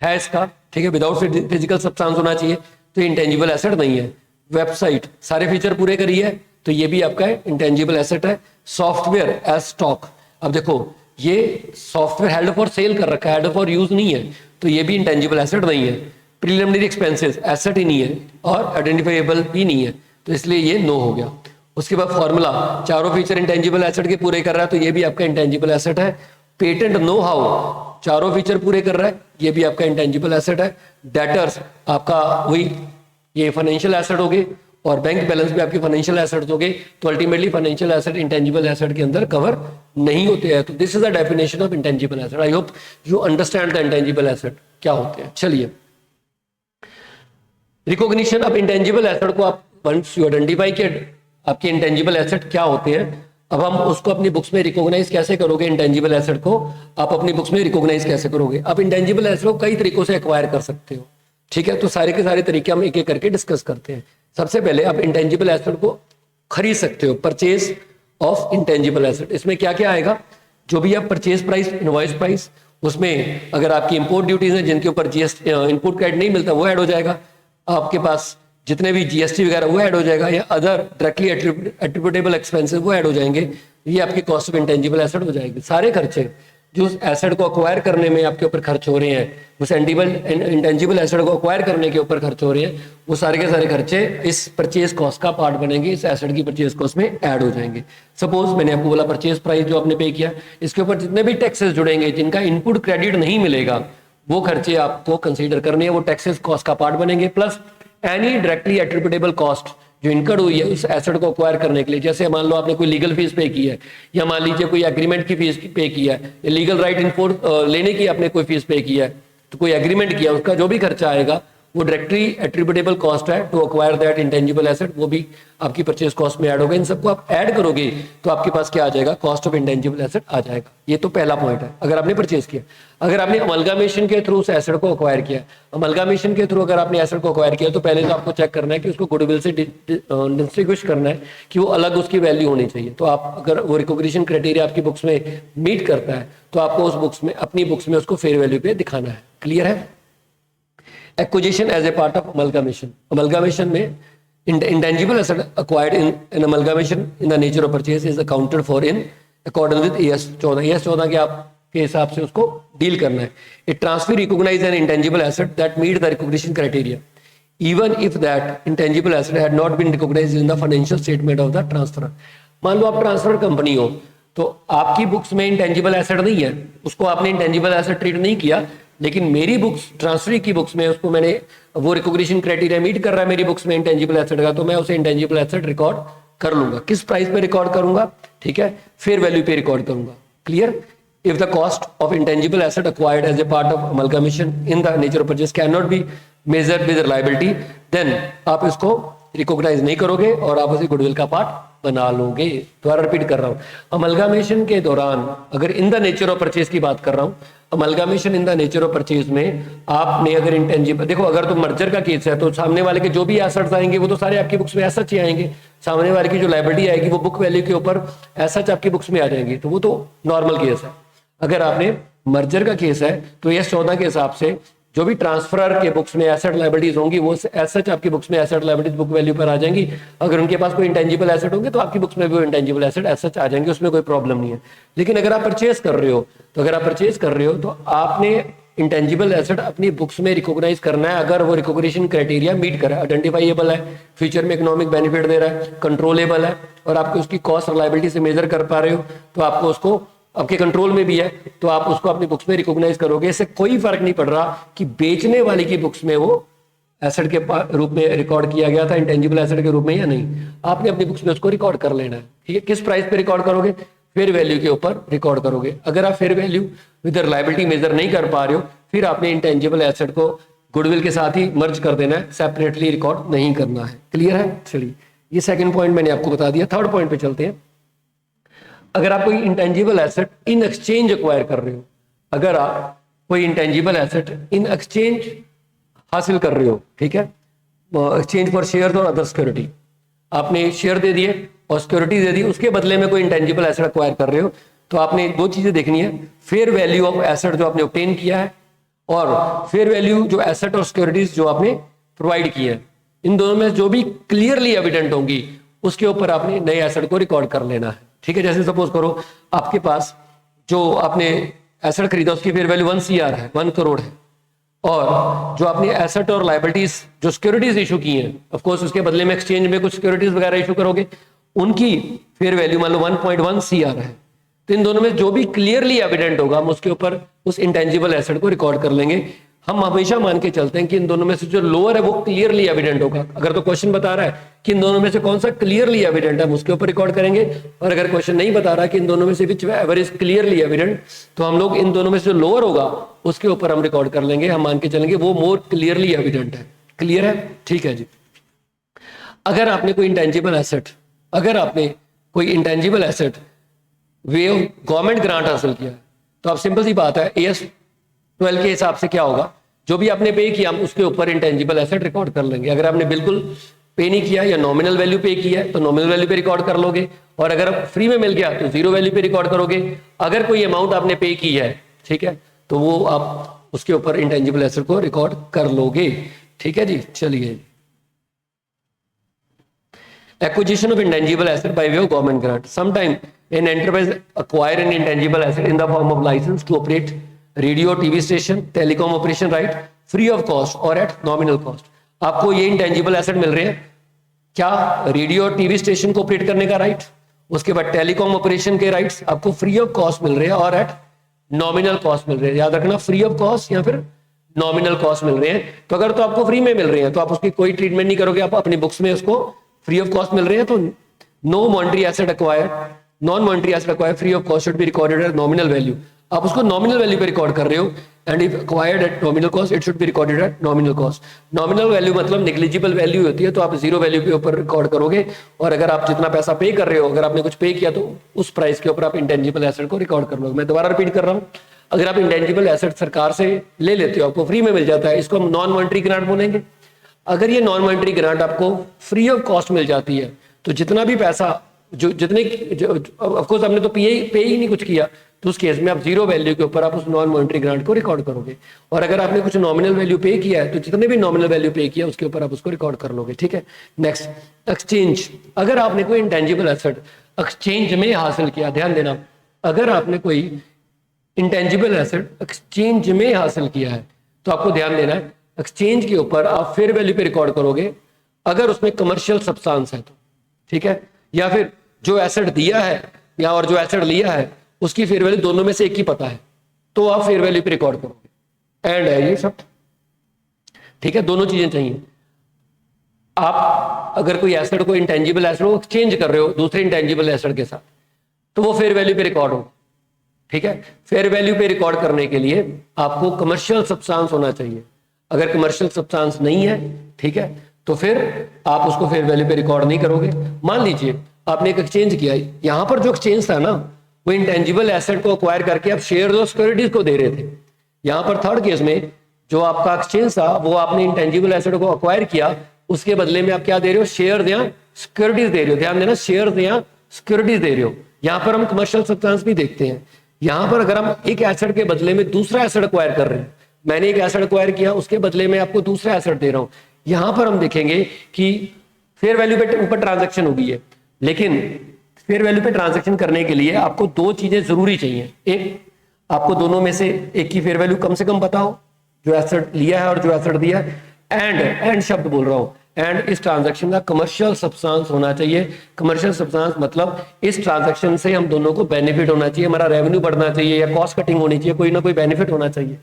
है इसका, ठीक है, विदाउट फिजिकल सब्सटेंस होना चाहिए, तो ये इंटेंजिबल एसेट नहीं है। वेबसाइट सारे फीचर पूरे करी है, तो ये भी आपका इंटेंजिबल एसेट है। सॉफ्टवेयर एज स्टॉक, अब देखो ये सॉफ्टवेयर हेल्ड फॉर सेल कर रखा है, हेल्ड फॉर यूज नहीं है, तो ये भी इंटेंजिबल एसेट नहीं है। प्रीलिमिनरी एक्सपेंसेस एसेट ही नहीं है और आइडेंटिफाइएबल भी नहीं है, तो इसलिए ये नो हो गया। उसके बाद फॉर्मूला, चारों फीचर इंटेंजिबल एसेट के पूरे कर रहा है, तो ये भी आपका इंटेंजिबल एसेट है। पेटेंट नो हाउ, चारों फीचर पूरे कर रहा है, ये भी आपका इंटेंजिबल एसेट है। डेटर्स आपका वही ये फाइनेंशियल एसेट हो गए, और बैंक बैलेंस भी आपके फाइनेंशियल एसेट्स हो गए, तो ultimately financial asset intangible asset के अंदर कवर नहीं होते हैं। तो this is the definition of intangible asset. I hope you understand the intangible asset क्या होते हैं। चलिए, रिकॉग्निशन ऑफ इंटेंजिबल एसेट को आप वंस यू आइडेंटिफाई कि आपके इंटेंजिबल एसेट क्या होते हैं, अब हम उसको अपनी बुक्स में रिकॉग्नाइज कैसे करोगे। इंटेंजिबल एसेट को आप अपनी बुक्स में रिकॉग्नाइज कैसे करोगे। आप इंटेंजिबल एसेट को कई तरीकों से एक्वायर कर सकते हो, ठीक है, तो सारे के सारे तरीके हम एक एक करके डिस्कस करते हैं। सबसे पहले आप इंटेंजिबल एसेट को खरीद सकते हो, परचेज ऑफ इंटेंजिबल एसेट। इसमें क्या क्या आएगा, जो भी आप परचेज प्राइस, इनवॉइस प्राइस, उसमें अगर आपकी इंपोर्ट ड्यूटीज हैं जिनके ऊपर जीएसटी इनपुट क्रेडिट नहीं मिलता वो ऐड हो जाएगा, आपके पास जितने भी जीएसटी वगैरह वो ऐड हो जाएगा, या अदर डायरेक्टली एट्रीब्यूटेबल एक्सपेंसेस वो ऐड हो जाएंगे, ये आपकी कॉस्ट ऑफ इंटेंजिबल एसेट हो जाएगी। सारे खर्चे जो उस एसेट को अक्वायर करने में आपके ऊपर खर्च हो रहे हैं, उस इंटेंजिबल एसेट को अक्वायर करने के ऊपर खर्च हो रहे हैं, वो सारे के सारे खर्चे इस परचेज कॉस्ट का पार्ट बनेंगे, इस एसेट की परचेज कॉस्ट में ऐड हो जाएंगे। सपोज मैंने आपको बोला परचेज प्राइस जो आपने पे किया, इसके ऊपर जितने भी टैक्सेस जुड़ेंगे जिनका इनपुट क्रेडिट नहीं मिलेगा, वो खर्चे आपको कंसीडर करने हैं, वो टैक्सेस कॉस्ट का पार्ट बनेंगे। Plus any directly attributable cost जो इनकर्ड हुई है उस एसेट को अक्वायर करने के लिए, जैसे मान लो आपने कोई लीगल फीस पे की है, या मान लीजिए कोई एग्रीमेंट की फीस पे की है, या लीगल राइट इनफोर्स लेने की आपने कोई फीस पे की है, तो कोई एग्रीमेंट किया, उसका जो भी खर्चा आएगा वो डायरेक्टली एट्रीब्यूटेबल कॉस्ट है to acquire that intangible asset, वो भी आपकी परचेज कॉस्ट में ऐड होगा। इन सबको आप ऐड करोगे तो आपके पास क्या आ जाएगा, कॉस्ट ऑफ इंटेंजिबल एसेट आ जाएगा। ये तो पहला पॉइंट है अगर आपने परचेज किया। अगर आपने अमलगामेशन के थ्रू उस एसेट को अक्वायर किया, अमलगामेशन के थ्रू अगर आपने एसेट को अक्वायर किया, तो पहले तो आपको चेक करना है कि उसको गुडविल से डिस्टिंग्विश करना है कि वो अलग उसकी वैल्यू होनी चाहिए। तो आप अगर वो रिकॉग्निशन क्राइटेरिया आपकी बुक्स में मीट करता है तो आपको उस बुक्स में, अपनी बुक्स में उसको फेयर वैल्यू पे दिखाना है। क्लियर है। Acquisition as a part of amalgamation, amalgamation में intangible asset acquired in amalgamation in the nature of purchase is accounted for in accordance with ES 14। ES 14 के आपके हिसाब से उसको डील करना है। It transfer recognize an intangible asset that meet the recognition criteria even if that intangible asset had not been recognized in the financial statement of the transferor। मान लो आप ट्रांसफर कंपनी हो, तो आपकी बुक्स में इंटेंजिबल एसेट नहीं है, उसको आपने इंटेंजिबल एसेट ट्रीट नहीं किया, लेकिन मेरी बुक्स, ट्रांसफर की बुक्स में उसको मैंने, वो रिकॉग्निशन क्राइटेरिया मीट कर रहा है मेरी बुक्स में इंटेंजिबल एसेट का, तो मैं उसे इंटेंजिबल एसेट रिकॉर्ड कर लूंगा। किस प्राइस पे रिकॉर्ड करूंगा, ठीक है, फेयर वैल्यू पे रिकॉर्ड करूंगा। Clear. If the cost of intangible asset acquired as a part of amalgamation in the nature of purchase cannot be measured with reliability, then आप इसको रिकॉग्नाइज नहीं करोगे और आप उसे गुडविल का पार्ट बना लोगे। दोबारा रिपीट कर रहा हूं, अमलगामेशन के दौरान, अगर in the nature of purchase की बात कर रहा हूं, amalgamation in the nature of purchase में आपने अगर इंटेंजिबल, देखो अगर तो मर्जर का केस है तो सामने वाले के जो भी एसेट्स आएंगे वो तो सारे आपकी बुक्स में एसेट्स ही आएंगे, सामने वाले की जो लायबिलिटी आएगी वो बुक वैल्यू के ऊपर एसेट्स आपकी बुक्स में आ जाएंगी, तो वो तो नॉर्मल केस है। अगर आपने मर्जर का केस है तो ये 14 के हिसाब से जो भी ट्रांसफर के बुक्स में एसेट लायबिलिटीज होंगी वो एसेट आपकी बुक्स में एसेट लायबिलिटीज बुक वैल्यू पर आ जाएंगी। अगर उनके पास कोई इंटेंजिबल एसेट होंगे तो आपकी बुक्स में भी वो इंटेंजिबल एसेट एसेट आ जाएंगे, उसमें कोई प्रॉब्लम नहीं है। लेकिन अगर आप परचेज कर रहे हो तो आपने इंटेंजिबल एसेट अपनी बुक्स में रिकॉग्नाइज करना है अगर वो रिकॉग्निशन क्राइटेरिया मीट करे, आइडेंटिफाइएबल है, फ्यूचर में इकोनॉमिक बेनिफिट दे रहा है, कंट्रोलेबल है और आपको उसकी कॉस्ट और लायबिलिटी से मेजर कर पा रहे हो, तो आपको उसको आपके कंट्रोल में भी है तो आप उसको अपनी बुक्स में रिकॉग्नाइज करोगे। इससे कोई फर्क नहीं पड़ रहा कि बेचने वाले की बुक्स में वो एसेट के रूप में रिकॉर्ड किया गया था, इंटेंजिबल एसेट के रूप में या नहीं, आपने अपनी बुक्स में उसको रिकॉर्ड कर लेना है। ठीक है, किस प्राइस पे रिकॉर्ड करोगे? फेयर वैल्यू के ऊपर रिकॉर्ड करोगे। अगर आप fair value with liability measure नहीं कर पा रहे हो, फिर आपने इंटेंजिबल एसेट को गुडविल के साथ ही मर्ज कर देना है, सेपरेटली रिकॉर्ड नहीं करना है। क्लियर है? चलिए, ये सेकंड पॉइंट मैंने आपको बता दिया। थर्ड पॉइंट पे चलते हैं। अगर आप कोई intangible asset in exchange acquire कर रहे हो, अगर आप कोई इंटेंजिबल एसेट इन एक्सचेंज हासिल कर रहे हो, ठीक है, एक्सचेंज फॉर शेयर और अदर सिक्योरिटी, आपने शेयर दे दिए और सिक्योरिटी दे दी, उसके बदले में कोई इंटेंजिबल एसेट एक्वायर कर रहे हो, तो आपने दो चीजें देखनी है, फेयर वैल्यू ऑफ एसेट जो आपने ऑब्टेन किया है और फेयर वैल्यू जो एसेट और सिक्योरिटीज जो आपने प्रोवाइड की है। इन दोनों में जो भी क्लियरली एविडेंट होंगी उसके ऊपर आपने नए एसेट को रिकॉर्ड कर लेना है। ठीक है, जैसे सपोज करो आपके पास जो आपने एसेट खरीदा उसकी फेयर वैल्यू 1 CR है, 1 करोड़ है, और जो आपने एसेट और लायबिलिटीज जो सिक्योरिटीज इशू की हैं, ऑफ कोर्स उसके बदले में एक्सचेंज में कुछ सिक्योरिटीज वगैरह इशू करोगे, उनकी फेयर वैल्यू मान लो 1.1 CR है। तो इन दोनों में जो भी क्लियरली एविडेंट होगा हम उसके ऊपर उस इंटेंजिबल एसेट को रिकॉर्ड कर लेंगे। हम हमेशा मान के चलते हैं कि इन दोनों में से जो लोअर है वो क्लियरली एविडेंट होगा। अगर तो क्वेश्चन बता रहा है कि इन दोनों में से कौन सा क्लियरली एविडेंट है हम उसके ऊपर रिकॉर्ड करेंगे, और अगर क्वेश्चन नहीं बता रहा कि इन दोनों में से which ever is clearly evident, तो हम लोग इन दोनों में से जो लोअर होगा उसके ऊपर हम रिकॉर्ड कर लेंगे। हम मान के चलेंगे वो मोर क्लियरली एविडेंट है। क्लियर है? ठीक है जी। अगर आपने कोई इंटेंजिबल एसेट वे गवर्नमेंट ग्रांट हासिल किया है, तो आप सिंपल सी बात है AS 12 के हिसाब से क्या होगा, जो भी आपने पे किया हम उसके ऊपर इंटेंजिबल एसेट रिकॉर्ड कर लेंगे। अगर आपने बिल्कुल पे नहीं किया या नॉमिनल वैल्यू पे किया है तो नॉमिनल वैल्यू पे रिकॉर्ड कर लोगे, और अगर फ्री में मिल गया तो जीरो वैल्यू पे रिकॉर्ड करोगे। अगर कोई अमाउंट आपने पे की है, ठीक है, तो वो आप उसके ऊपर इंटेंजिबल एसेट को रिकॉर्ड कर लोगे। ठीक है जी। चलिए, acquisition of intangible asset by way of government grant. Sometime an enterprise acquire an intangible asset in the form of license to operate radio, TV station, telecom operation right free of cost or at nominal cost. आपको ये इंटेंजिबल एसेट मिल रहे हैं क्या? रेडियो और टीवी स्टेशन को ऑपरेट करने का राइट, उसके बाद टेलीकॉम ऑपरेशन के राइट्स आपको फ्री ऑफ कॉस्ट मिल रहे हैं और एट नॉमिनल कॉस्ट मिल रहे हैं। याद रखना, फ्री ऑफ कॉस्ट या फिर नॉमिनल कॉस्ट मिल रहे हैं। तो अगर तो आपको फ्री में मिल रहे हैं तो आप उसकी कोई ट्रीटमेंट नहीं करोगे, आप अपनी बुक्स में उसको फ्री ऑफ कॉस्ट मिल रहे हैं तो no monetary asset acquire, non monetary asset acquire free of cost should be recorded at nominal value. आप उसको नॉमिनल वैल्यू पे रिकॉर्ड कर रहे हो, and if acquired at nominal cost it should be recorded at nominal cost. Nominal value मतलब नेग्लिजिबल वैल्यू होती है, तो आप जीरो वैल्यू के ऊपर रिकॉर्ड करोगे, और अगर आप जितना पैसा पे कर रहे हो, अगर आपने कुछ पे किया तो उस प्राइस के ऊपर आप इंटेंजिबल एसेट को रिकॉर्ड कर लोगे। मैं दोबारा रिपीट कर रहा हूँ, अगर आप इंटेंजिबल एसेट सरकार से ले लेते हो, आपको फ्री में मिल जाता है, इसको हम नॉन मॉनेटरी ग्रांट बोलेंगे। अगर ये नॉन मॉनेटरी ग्रांट आपको फ्री ऑफ कॉस्ट मिल जाती है तो जितना भी पैसा ऑफ कोर्स आपने तो पे ही नहीं कुछ किया, तो उस केस में आप जीरो वैल्यू के ऊपर आप उस नॉन मॉनेटरी ग्रांट को रिकॉर्ड करोगे। और अगर आपने कुछ नॉमिनल वैल्यू पे किया है तो जितने भी नॉमिनल वैल्यू पे किया उसके ऊपर आप उसको रिकॉर्ड कर लोगे। ठीक है। Next, exchange. अगर आपने कोई इंटेंजिबल एसेट एक्सचेंज में हासिल किया, ध्यान देना, अगर आपने कोई इंटेंजिबल एसेट एक्सचेंज में हासिल किया है तो आपको ध्यान देना है, एक्सचेंज के ऊपर आप फेयर वैल्यू पे रिकॉर्ड करोगे अगर उसमें कमर्शियल सब्सटेंस है तो, ठीक है, या फिर जो एसेट दिया है या और जो एसेट लिया है उसकी फेयर वैल्यू दोनों में से एक ही पता है तो आप फेयर वैल्यू पे रिकॉर्ड करोगे। एंड है ये सब, ठीक है, दोनों चीजें चाहिए। आप अगर कोई एसेट को इंटेंजिबल एसेट को एक्सचेंज कर रहे हो दूसरे इंटेंजिबल एसेट के साथ तो वो फेयर वैल्यू पे रिकॉर्ड होगा। ठीक है, फेयर वैल्यू पे रिकॉर्ड करने के लिए आपको कमर्शियल सब्सटेंस होना चाहिए। अगर कमर्शियल सब्सटेंस नहीं है, ठीक है, तो फिर आप उसको फेयर वैल्यू पे रिकॉर्ड नहीं करोगे। मान लीजिए आपने एक एक्सचेंज किया, यहां पर जो एक्सचेंज था ना वो इंटेंजिबल एसेट को अक्वायर करके आप शेयर और सिक्योरिटीज को दे रहे थे। यहां पर थर्ड केस में जो आपका एक्सचेंज था वो आपने इंटेंजिबल एसेट को अक्वायर किया, उसके बदले में आप क्या दे रहे हो? शेयर या सिक्योरिटीज दे रहे हो। ध्यान देना, शेयर या सिक्योरिटीज दे रहे हो। यहां पर हम कमर्शियल सब्सटेंस भी देखते हैं। यहां पर अगर हम एक एसेट के बदले में दूसरा एसेट अक्वायर कर रहे हैं मैंने एक एसेट एक्वायर किया, उसके बदले में आपको दूसरा एसेट दे रहा हूं। यहां पर हम देखेंगे कि फेयर वैल्यू पे ऊपर ट्रांजैक्शन होगी है, लेकिन फेयर वैल्यू पे ट्रांजैक्शन करने के लिए आपको दो चीजें जरूरी चाहिए। एक, आपको दोनों में से एक की फेयर वैल्यू कम से कम पता हो, जो एसेट लिया है और जो एसेट दिया है। एंड शब्द बोल रहा हूं, एंड इस ट्रांजैक्शन का कमर्शियल सब्सटेंस होना चाहिए। कमर्शियल सब्सटेंस मतलब इस ट्रांजैक्शन से हम दोनों को बेनिफिट होना चाहिए, हमारा रेवेन्यू बढ़ना चाहिए या कॉस्ट कटिंग होनी चाहिए, कोई ना कोई बेनिफिट होना चाहिए,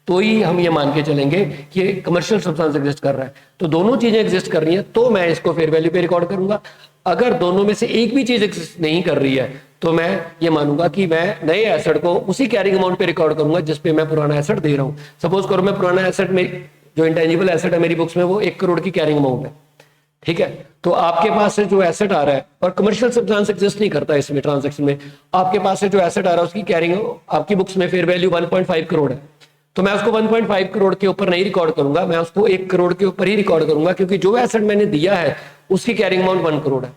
तो ही हम ये मान के चलेंगे कि कमर्शियल सब्सटेंस एग्जिस्ट कर रहा है। तो दोनों चीजें एग्जिस्ट कर रही है तो मैं इसको फेयर वैल्यू पे रिकॉर्ड करूंगा। अगर दोनों में से एक भी चीज एग्जिस्ट नहीं कर रही है तो मैं ये मानूंगा कि मैं नए एसेट को उसी कैरिंग अमाउंट पे रिकॉर्ड करूंगा जिस पे मैं पुराना एसेट दे रहा हूं। सपोज करो मैं पुराना एसेट में जो इंटेंजिबल एसेट है मेरी बुक्स में वो 1 करोड़ की कैरिंग अमाउंट है, ठीक है। तो आपके पास से जो एसेट आ रहा है, और कमर्शियल सब्सटेंस एग्जिस्ट नहीं करता इसमें ट्रांजैक्शन में, आपके पास से जो एसेट आ रहा है उसकी कैरिंग आपकी बुक्स में फेयर वैल्यू 1.5 करोड़ है, तो मैं उसको 1.5 करोड़ के ऊपर नहीं रिकॉर्ड करूंगा, मैं उसको 1 करोड़ के ऊपर ही रिकॉर्ड करूंगा, क्योंकि जो एसेट मैंने दिया है उसकी कैरिंग अमाउंट 1 करोड़ है।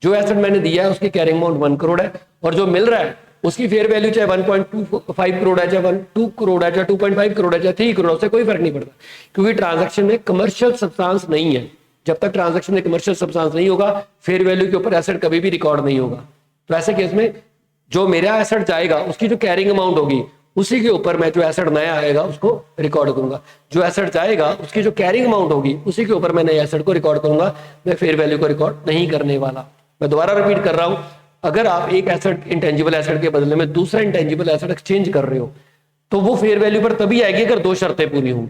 जो एसेट मैंने दिया है उसकी कैरिंग अमाउंट 1 करोड़ है, और जो मिल रहा है उसकी फेयर वैल्यू चाहे 1.25 करोड़ है, चाहे 2 करोड़ है, चाहे 2.5 करोड़ है, चाहे 3 करोड़, उससे कोई फर्क नहीं पड़ता, क्योंकि ट्रांजैक्शन में कमर्शियल सब्सटेंस नहीं है। जब तक ट्रांजैक्शन में कमर्शियल सब्सटेंस नहीं होगा, फेयर वैल्यू के ऊपर एसेट कभी भी रिकॉर्ड नहीं होगा। तो ऐसे केस में जो मेरा एसेट जाएगा उसकी जो कैरिंग अमाउंट होगी उसी के ऊपर मैं जो एसेट नया आएगा उसको रिकॉर्ड करूंगा। जो एसेट जाएगा उसकी जो कैरिंग अमाउंट होगी उसी के ऊपर मैं नए एसेट को रिकॉर्ड करूंगा, मैं फेयर वैल्यू को रिकॉर्ड नहीं करने वाला। मैं दोबारा रिपीट कर रहा हूं, अगर आप एक एसेट इंटेंजिबल एसेट के बदले में दूसरा इंटेंजिबल एसेट एक्सचेंज कर रहे हो तो वो फेयर वैल्यू पर तभी आएगी अगर दो शर्तें पूरी हों।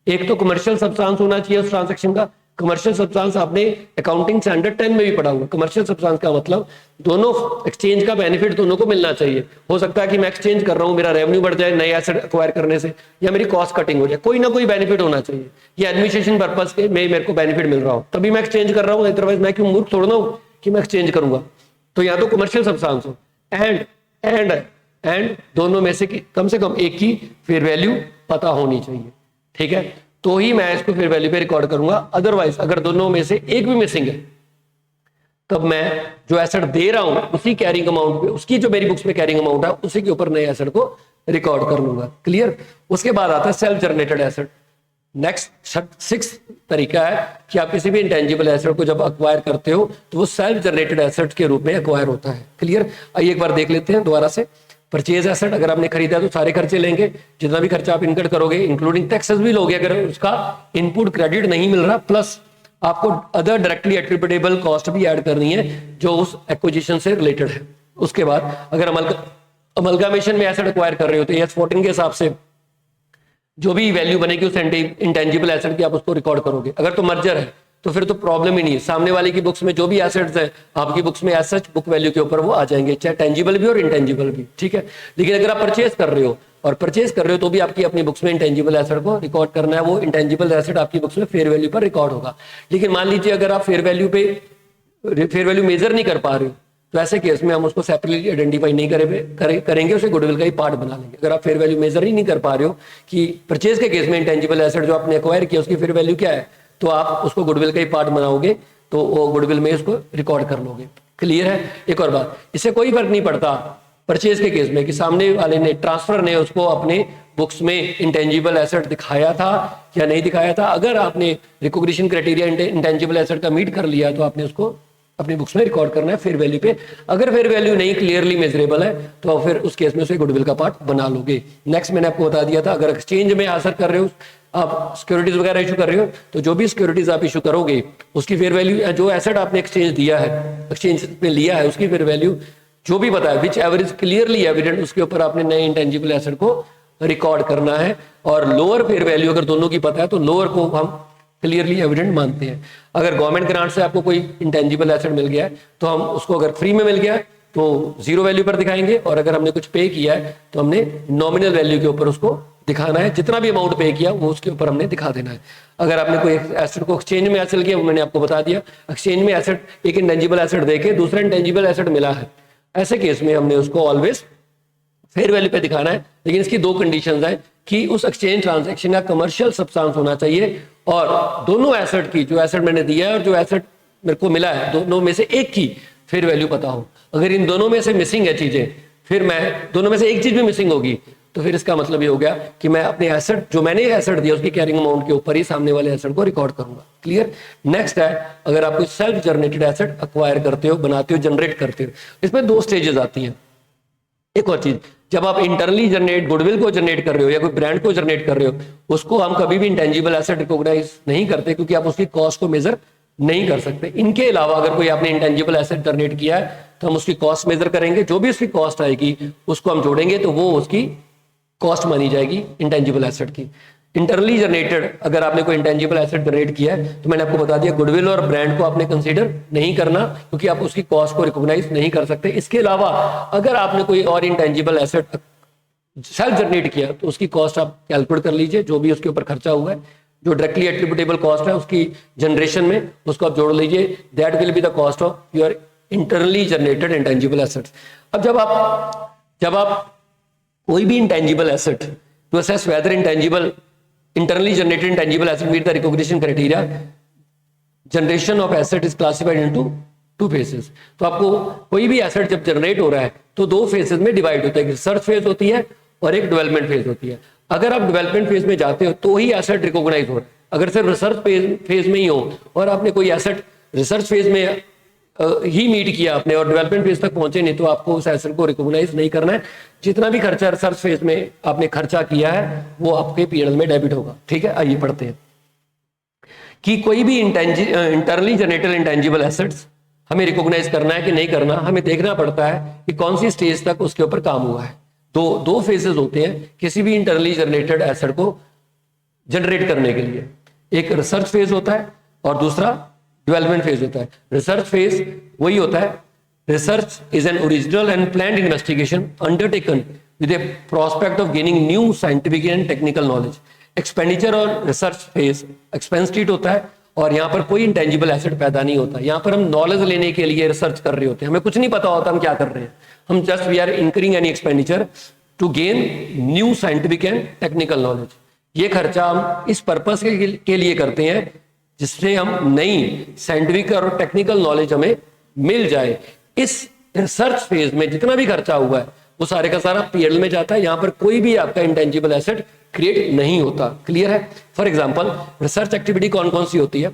एक तो कमर्शियल सब्सटेंस होना चाहिए उस ट्रांजैक्शन का। कमर्शियल सब्सटेंस आपने अकाउंटिंग स्टैंडर्ड 10 में भी पढ़ा होगा। कमर्शियल सब्सटेंस का मतलब दोनों एक्सचेंज का बेनिफिट दोनों को मिलना चाहिए। हो सकता है कि मैं एक्सचेंज कर रहा हूं, मेरा रेवेन्यू बढ़ जाए नए एसेट एक्वायर करने से, या मेरी कॉस्ट कटिंग हो जाए, कोई ना कोई बेनिफिट होना चाहिए, या एडमिनिस्ट्रेशन पर्पस के में मेरे को बेनिफिट मिल रहा हो तभी मैं एक्सचेंज कर रहा हूं, अदरवाइज मैं क्यों मूर्ख थोड़ा ना हूं कि मैं एक्सचेंज करूंगा। तो या तो कमर्शियल सब्सटेंस हो, एंड दोनों में से कम एक की फेयर वैल्यू पता होनी चाहिए, ठीक है, तो ही मैं इसको फेयर वैल्यू पे रिकॉर्ड करूंगा। अदरवाइज अगर दोनों में से एक भी मिसिंग है तब मैं जो एसेट दे रहा हूं उसी कैरिंग अमाउंट पे, उसकी जो मेरी बुक्स में कैरिंग अमाउंट है उसी के ऊपर नए एसेट को रिकॉर्ड कर लूंगा। क्लियर। उसके बाद आता है सेल्फ जनरेटेड एसेट। नेक्स्ट 6 तरीका है कि आप किसी भी इंटेंजिबल एसेट को जब अक्वायर करते हो तो वो सेल्फ जनरेटेड एसेट के रूप में अक्वायर होता है। क्लियर। आइए एक बार देख लेते हैं दोबारा से। परचेज एसेट, अगर आपने खरीदा तो सारे खर्चे लेंगे, जितना भी खर्चा आप इनकट करोगे इंक्लूडिंग टैक्सेस भी लोगे अगर उसका इनपुट क्रेडिट नहीं मिल रहा, प्लस आपको अदर डायरेक्टली एट्रिब्यूटेबल कॉस्ट भी ऐड करनी है जो उस एक्विजिशन से रिलेटेड है। उसके बाद अगर अमलगामेशन में एसेट एक्वायर कर रहे हो तो एस 14 के हिसाब से जो भी वैल्यू बनेगी उस इंटेंजिबल एसेट की आप उसको रिकॉर्ड करोगे। अगर तो मर्जर है तो फिर तो प्रॉब्लम ही नहीं है, सामने वाले की बुक्स में जो भी एसेट्स है आपकी बुक्स में एज सच बुक वैल्यू के ऊपर वो आ जाएंगे, चाहे टेंजिबल भी और इंटेंजिबल भी, ठीक है। लेकिन अगर आप परचेज कर रहे हो तो भी आपकी अपनी बुक्स में इंटेंजिबल एसेट को रिकॉर्ड करना है, वो इंटेंजिबल एसेट आपकी बुक्स में फेयर वैल्यू पर रिकॉर्ड होगा। लेकिन मान लीजिए अगर आप फेयर वैल्यू मेजर नहीं कर पा रहे हो तो ऐसे केस में हम उसको सेपरेटली आइडेंटिफाई नहीं करेंगे, उसे गुडविल का ही पार्ट बना लेंगे। अगर आप फेयर वैल्यू मेजर ही नहीं कर पा रहे हो कि परचेज के केस में इंटेंजिबल एसेट जो आपने एक्वायर किया उसकी फेयर वैल्यू क्या है, तो आप उसको गुडविल का ही पार्ट बनाओगे, तो वो गुडविल में उसको रिकॉर्ड कर लोगे। क्लियर है। एक और बात, इससे कोई फर्क नहीं पड़ता परचेज के केस में कि सामने वाले ने ट्रांसफर ने उसको अपने बुक्स में इंटेंजिबल एसेट दिखाया था या नहीं दिखाया था। अगर आपने रिकॉग्निशन क्राइटेरिया इंटेंजिबल एसेट का मीट कर लिया तो आपने उसको अपनी बुक्स में रिकॉर्ड करना है फेयर वैल्यू पे। अगर फेयर वैल्यू नहीं क्लियरली मेजरेबल है तो फिर उस केस में उसे गुडविल का पार्ट बना लोगे। नेक्स्ट मैंने आपको बता दिया था, अगर एक्सचेंज में हासिल कर रहे हो, आप सिक्योरिटीज वगैरह इशू कर रहे हो, तो जो भी सिक्योरिटीज आप इशू करोगे उसकी फेयर वैल्यू, जो एसेट आपने एक्सचेंज दिया है, एक्सचेंज में लिया है, उसकी फेयर वैल्यू जो भी बताया विच एवरेज क्लियरली एविडेंट, उसके ऊपर आपने नए इंटेंजिबल एसेट को रिकॉर्ड करना है। और लोअर फेयर वैल्यू अगर दोनों की पता है तो लोअर को हम क्लियरली एविडेंट मानते हैं। अगर गवर्नमेंट ग्रांट से आपको कोई इंटेंजिबल एसेट मिल गया है तो हम उसको, अगर फ्री में मिल गया है तो 0 वैल्यू पर दिखाएंगे, और अगर हमने कुछ पे किया है तो हमने नॉमिनल वैल्यू के ऊपर उसको दिखाना है। जितना भी अमाउंट पे किया वो उसके ऊपर हमने दिखा देना है। अगर आपने कोई एसेट को एक्सचेंज में हासिल किया, वो मैंने आपको बता दिया, एक्सचेंज में एसेट एक इंटेंजिबल एसेट देके दूसरा इंटेंजिबल एसेट मिला है, ऐसे केस में हमने उसको ऑलवेज फेयर वैल्यू पे दिखाना है। लेकिन इसकी 2 कंडीशंस है कि उस एक्सचेंज ट्रांजैक्शन का कमर्शियल सब्सटेंस होना चाहिए, और दोनों एसेट की, जो एसेट मैंने दिया है और जो एसेट मेरे को मिला है, दोनों में से एक की फेयर वैल्यू पता हो। अगर इन दोनों में से मिसिंग है चीजें, फिर मैं दोनों में से एक चीज भी मिसिंग होगी तो फिर इसका मतलब ये हो गया कि मैं अपने एसेट, जो मैंने एसेट दिया उसकी कैरिंग अमाउंट के ऊपर ही सामने वाले एसेट को रिकॉर्ड करूंगा। क्लियर। नेक्स्ट है, अगर आप कोई सेल्फ जनरेटेड एसेट अक्वायर करते हो, बनाते हो, जनरेट करते हो, इसमें 2 स्टेजेस आती हैं। एक और चीज, जब आप इंटरनली जनरेट गुडविल को जनरेट कर रहे हो या कोई ब्रांड को जनरेट कर रहे हो, उसको हम कभी भी इंटेंजिबल एसेट रिकॉग्नाइज नहीं करते, क्योंकि आप उसकी कॉस्ट को मेजर नहीं कर सकते। इनके अलावा अगर कोई आपने इंटेंजिबल एसेट जनरेट किया है तो हम उसकी कॉस्ट मेजर करेंगे, जो भी उसकी कॉस्ट आएगी उसको हम जोड़ेंगे तो वो उसकी कॉस्ट मानी जाएगी इंटेंजिबल एसेट की। इंटरनली जनरेटेड अगर आपने कोई इंटेंजिबल एसेट जनरेट किया है तो मैंने आपको बता दिया गुडविल और ब्रांड को आपने कंसीडर नहीं करना, क्योंकि आप उसकी कॉस्ट को रिकॉग्नाइज नहीं कर सकते। इसके अलावा अगर आपने कोई और इंटेंजिबल एसेट सेल्फ जनरेट किया तो उसकी कॉस्ट आप कैलकुलेट कर लीजिए, जो भी उसके ऊपर खर्चा हुआ है, जो डायरेक्टली एट्रीब्यूटेबल कॉस्ट है उसकी जनरेशन में, उसको आप जोड़ लीजिए। That will be the cost of your internally generated intangible assets. अब जब आप कोई भी intangible asset to assess whether internally generated intangible asset meet the recognition criteria, generation of asset is classified into 2 phases। तो आपको कोई भी एसेट जब जनरेट हो रहा है तो 2 फेजेस में डिवाइड होता है, एक रिसर्च फेज होती है और एक डेवलपमेंट फेज होती है। अगर आप डेवलपमेंट फेज में जाते हो तो ही एसेट रिकॉग्नाइज हो रहा है। अगर सिर्फ रिसर्च फेज में ही हो और आपने कोई एसेट रिसर्च फेज में ही मीट किया आपने और डेवलपमेंट फेज तक पहुंचे नहीं, तो आपको उस एसेट को रिकॉग्नाइज नहीं करना है। जितना भी खर्चा रिसर्च फेज में आपने खर्चा किया है वो आपके पीएनएल में डेबिट होगा। ठीक है, आइए पढ़ते हैं कि कोई भी इंटरनली जनरेटेड इंटेंजिबल एसेट्स हमें रिकॉग्नाइज करना है कि नहीं करना, हमें देखना पड़ता है कि कौन सी स्टेज तक उसके ऊपर काम हुआ है। तो 2 फेजेस होते हैं किसी भी इंटरनली जनरेटेड एसेट को जनरेट करने के लिए, एक रिसर्च फेज होता है और दूसरा डेवलपमेंट फेज होता है। रिसर्च फेज वही होता है, research is an original and planned investigation undertaken with A prospect of gaining new scientific and technical knowledge. Expenditure और रिसर्च फेज एक्सपेंस शीट होता है और यहाँ पर कोई इंटेंजिबल एसेट पैदा नहीं होता। यहाँ पर हम नॉलेज लेने के लिए रिसर्च कर रहे होते हैं, हमें कुछ नहीं पता होता हम क्या कर रहे हैं, हम just we are incurring any expenditure to gain new scientific and technical knowledge. ये खर्चा हम इस पर्पस के लिए करते हैं जिससे हम नई साइंटिफिक और टेक्निकल नॉलेज हमें मिल जाए। इस रिसर्च फेज में जितना भी खर्चा हुआ है वो सारे का सारा पीएनएल में जाता है। यहाँ पर कोई भी आपका इंटेंजिबल एसेट क्रिएट नहीं होता। क्लियर है। फॉर एग्जांपल रिसर्च एक्टिविटी कौन कौन सी होती है?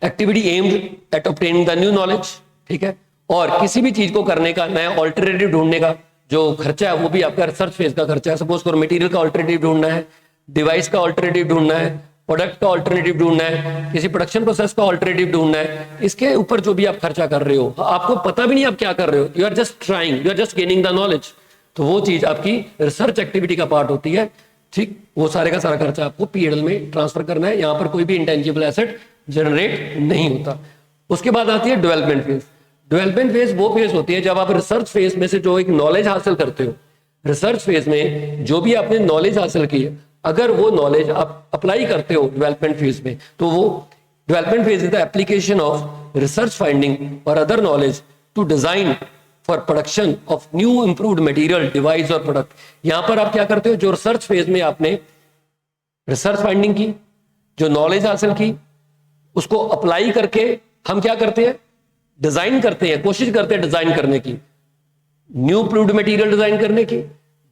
Activity aimed at obtaining the new knowledge, ठीक है, और किसी भी चीज को करने का नया ऑल्टरनेटिव ढूंढने का जो खर्चा है वो भी आपका रिसर्च फेज का खर्चा है। सपोज करो मटेरियल का ऑल्टरनेटिव ढूंढना है, डिवाइस का ऑल्टरनेटिव ढूंढना है, प्रोडक्ट का ऑल्टरनेटिव ढूंढना है, किसी प्रोडक्शन प्रोसेस का ऑल्टरनेटिव ढूंढना है, इसके ऊपर जो भी आप खर्चा कर रहे हो आपको पता भी नहीं आप क्या कर रहे हो, you are just trying, you are just gaining the knowledge, तो वो चीज आपकी रिसर्च एक्टिविटी का पार्ट होती है। ठीक, वो सारे का सारा खर्चा आपको पीएनएल में ट्रांसफर करना है। यहाँ पर कोई भी इंटेंजिबल एसेट जनरेट नहीं होता। उसके बाद आती है डेवलपमेंट फेज। डेवलपमेंट फेज वो फेज होती है जब आप रिसर्च फेज में से जो एक नॉलेज हासिल करते हो, रिसर्च फेज में जो भी आपने नॉलेज हासिल की है, अगर वो नॉलेज आप अप्लाई करते हो डेवलपमेंट फेज में, तो वो development phase is the application of research finding और other knowledge to design for production of new improved material, device और प्रोडक्ट। यहां पर आप क्या करते हो, जो रिसर्च फेज में आपने रिसर्च फाइंडिंग की, जो नॉलेज हासिल की, उसको अप्लाई करके हम क्या करते हैं, डिजाइन करते हैं, कोशिश करते हैं डिजाइन करने की, न्यू इंप्रूव्ड मटेरियल डिजाइन करने की,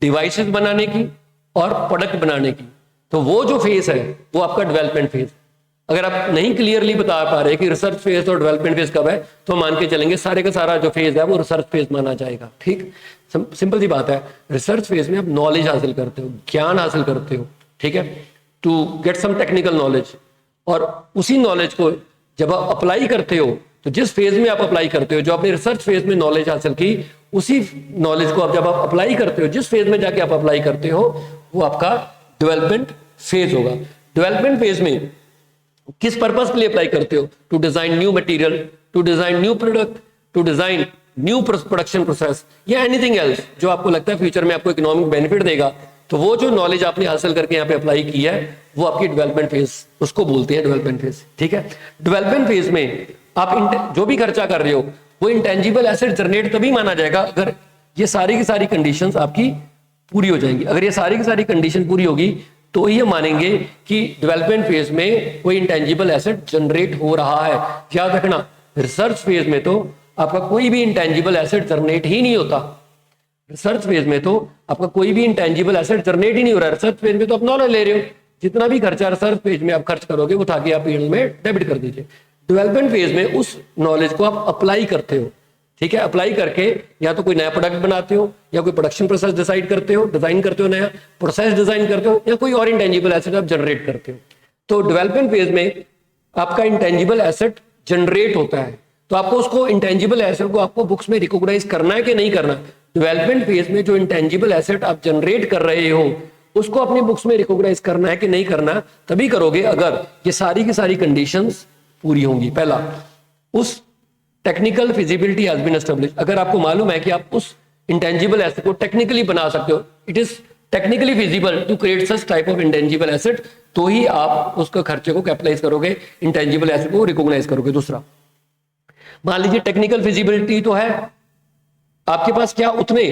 डिवाइसेस बनाने की और प्रोडक्ट बनाने की। तो वो जो फेज है वो आपका डेवलपमेंट फेज। अगर आप नहीं क्लियरली बता पा रहे कि रिसर्च फेज और डेवलपमेंट फेज कब है, तो मान के चलेंगे सारे का सारा जो फेज है वो रिसर्च फेज माना जाएगा। ठीक, सिंपल सी बात है। रिसर्च फेज में आप नॉलेज हासिल करते हो, ज्ञान हासिल करते हो, ठीक है, to get some technical knowledge, और उसी नॉलेज को जब आप अप्लाई करते हो, तो जिस फेज में आप अप्लाई करते हो, जो आपने रिसर्च फेज में नॉलेज हासिल की, उसी नॉलेज को आप जब आप अप्लाई करते हो, जिस फेज में जाके आप अप्लाई करते हो, वो आपका डेवलपमेंट फेज होगा। डेवलपमेंट फेज में किस पर्पस के लिए अप्लाई करते हो? To design new material, to design new product, to design new production process, या एनीथिंग एल्स जो आपको लगता है फ्यूचर में आपको इकोनॉमिक बेनिफिट देगा। तो वो जो नॉलेज आपने हासिल करके यहाँ पे अप्लाई की है वो आपकी डेवलपमेंट फेज, उसको बोलते हैं डेवलपमेंट फेज। ठीक है, डेवलपमेंट फेज में आप जो भी खर्चा कर रहे हो वो इंटेंजिबल एसेट जनरेट तभी माना जाएगा अगर ये सारी की सारी कंडीशंस आपकी पूरी हो जाएंगी। अगर ये सारी की सारी कंडीशन पूरी होगी तो ये मानेंगे कि डेवलपमेंट फेज में कोई इंटेंजिबल एसेट जनरेट हो रहा है। याद रखना, रिसर्च फेज में तो आपका कोई भी इंटेंजिबल एसेट जनरेट ही नहीं होता। रिसर्च फेज में तो आपका कोई भी इंटेंजिबल एसेट जनरेट ही नहीं हो रहा है। रिसर्च फेज में तो आप नॉलेज ले रहे हो, जितना भी खर्चा रिसर्च फेज में आप खर्च करोगे उठा के आप पीएनएल में डेबिट कर दीजिए। डेवलपमेंट फेज में उस नॉलेज को आप अप्लाई करते हो, ठीक है। अप्लाई करके या तो कोई नया प्रोडक्ट बनाते हो, या कोई प्रोडक्शन प्रोसेस डिसाइड करते हो, डिजाइन करते हो, नया प्रोसेस डिजाइन करते हो, या कोई और इंटेंजिबल एसेट आप जनरेट करते हो। तो डेवलपमेंट फेज में आपका इंटेंजिबल एसेट जनरेट होता है, तो आपको उसको इंटेंजिबल एसेट को आपको बुक्स में रिकॉग्नाइज करना है कि नहीं करना। डेवलपमेंट फेज में जो इंटेंजिबल एसेट आप जनरेट कर रहे हो उसको अपनी बुक्स में रिकॉग्नाइज करना है कि नहीं करना, तभी करोगे अगर ये सारी की सारी कंडीशंस पूरी होंगी। पहला, उस technical feasibility has been established, अगर आपको मालूम है कि आप उस इंटेंजिबल एसेट को टेक्निकली बना सकते हो, it is technically feasible to create such type of intangible asset, तो ही आप उसके खर्चे को कैपिटलाइज करोगे, इंटेंजिबल एसेट को रिकॉग्नाइज करोगे। दूसरा, मान लीजिए टेक्निकल फिजिबिलिटी तो है आपके पास, क्या उतने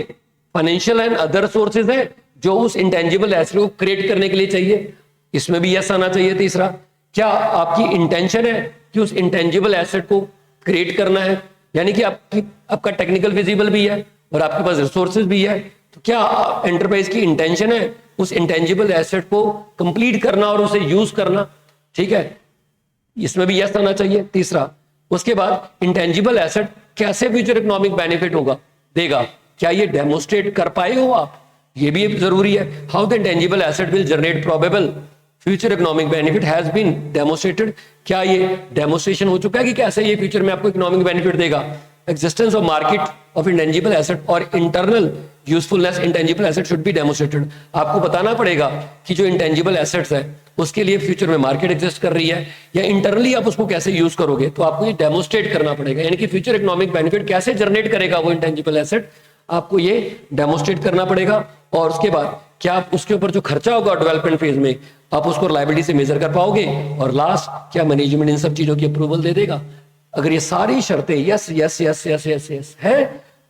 फाइनेंशियल एंड अदर सोर्सेज है जो उस इंटेंजिबल एसेट को क्रिएट करने के लिए चाहिए, इसमें भी यस आना चाहिए। तीसरा, क्या आपकी इंटेंशन है कि उस इंटेंजिबल एसेट को क्रिएट करना है, यानी कि आपका टेक्निकल फिजिबल भी है और आपके पास रिसोर्सेज भी है, तो क्या एंटरप्राइज की इंटेंशन है उस इंटेंजिबल एसेट को कंप्लीट करना और उसे यूज करना, ठीक है, इसमें भी यस आना चाहिए। तीसरा, उसके बाद इंटेंजिबल एसेट कैसे फ्यूचर इकोनॉमिक बेनिफिट होगा देगा, क्या ये डेमोस्ट्रेट कर पाए हो आप, ये भी जरूरी है। How the intangible asset will generate probable future economic benefit has been demonstrated, क्या ये डेमोस्ट्रेशन हो चुका है कि कैसे ये फ्यूचर में आपको इकोनॉमिक बेनिफिट देगा। Existence of market of intangible asset और internal usefulness intangible asset should be demonstrated, आपको बताना पड़ेगा कि जो इंटेंजिबल एसेट्स है उसके लिए फ्यूचर में मार्केट एग्जिस्ट कर रही है, या इंटरनली आप उसको कैसे यूज करोगे, तो आपको ये डेमोस्ट्रेट करना पड़ेगा, यानी कि फ्यूचर इकोनॉमिक बेनिफिट कैसे जनरेट करेगा वो इंटेंजिबल एसेट, आपको ये डेमोस्ट्रेट करना पड़ेगा। और उसके बाद क्या आप उसके ऊपर जो खर्चा होगा डेवलपमेंट फेज में आप उसको लायबिलिटी से मेजर कर पाओगे, और लास्ट, क्या मैनेजमेंट इन सब चीजों की अप्रूवल दे देगा। अगर ये सारी शर्तें yes yes yes yes yes yes है,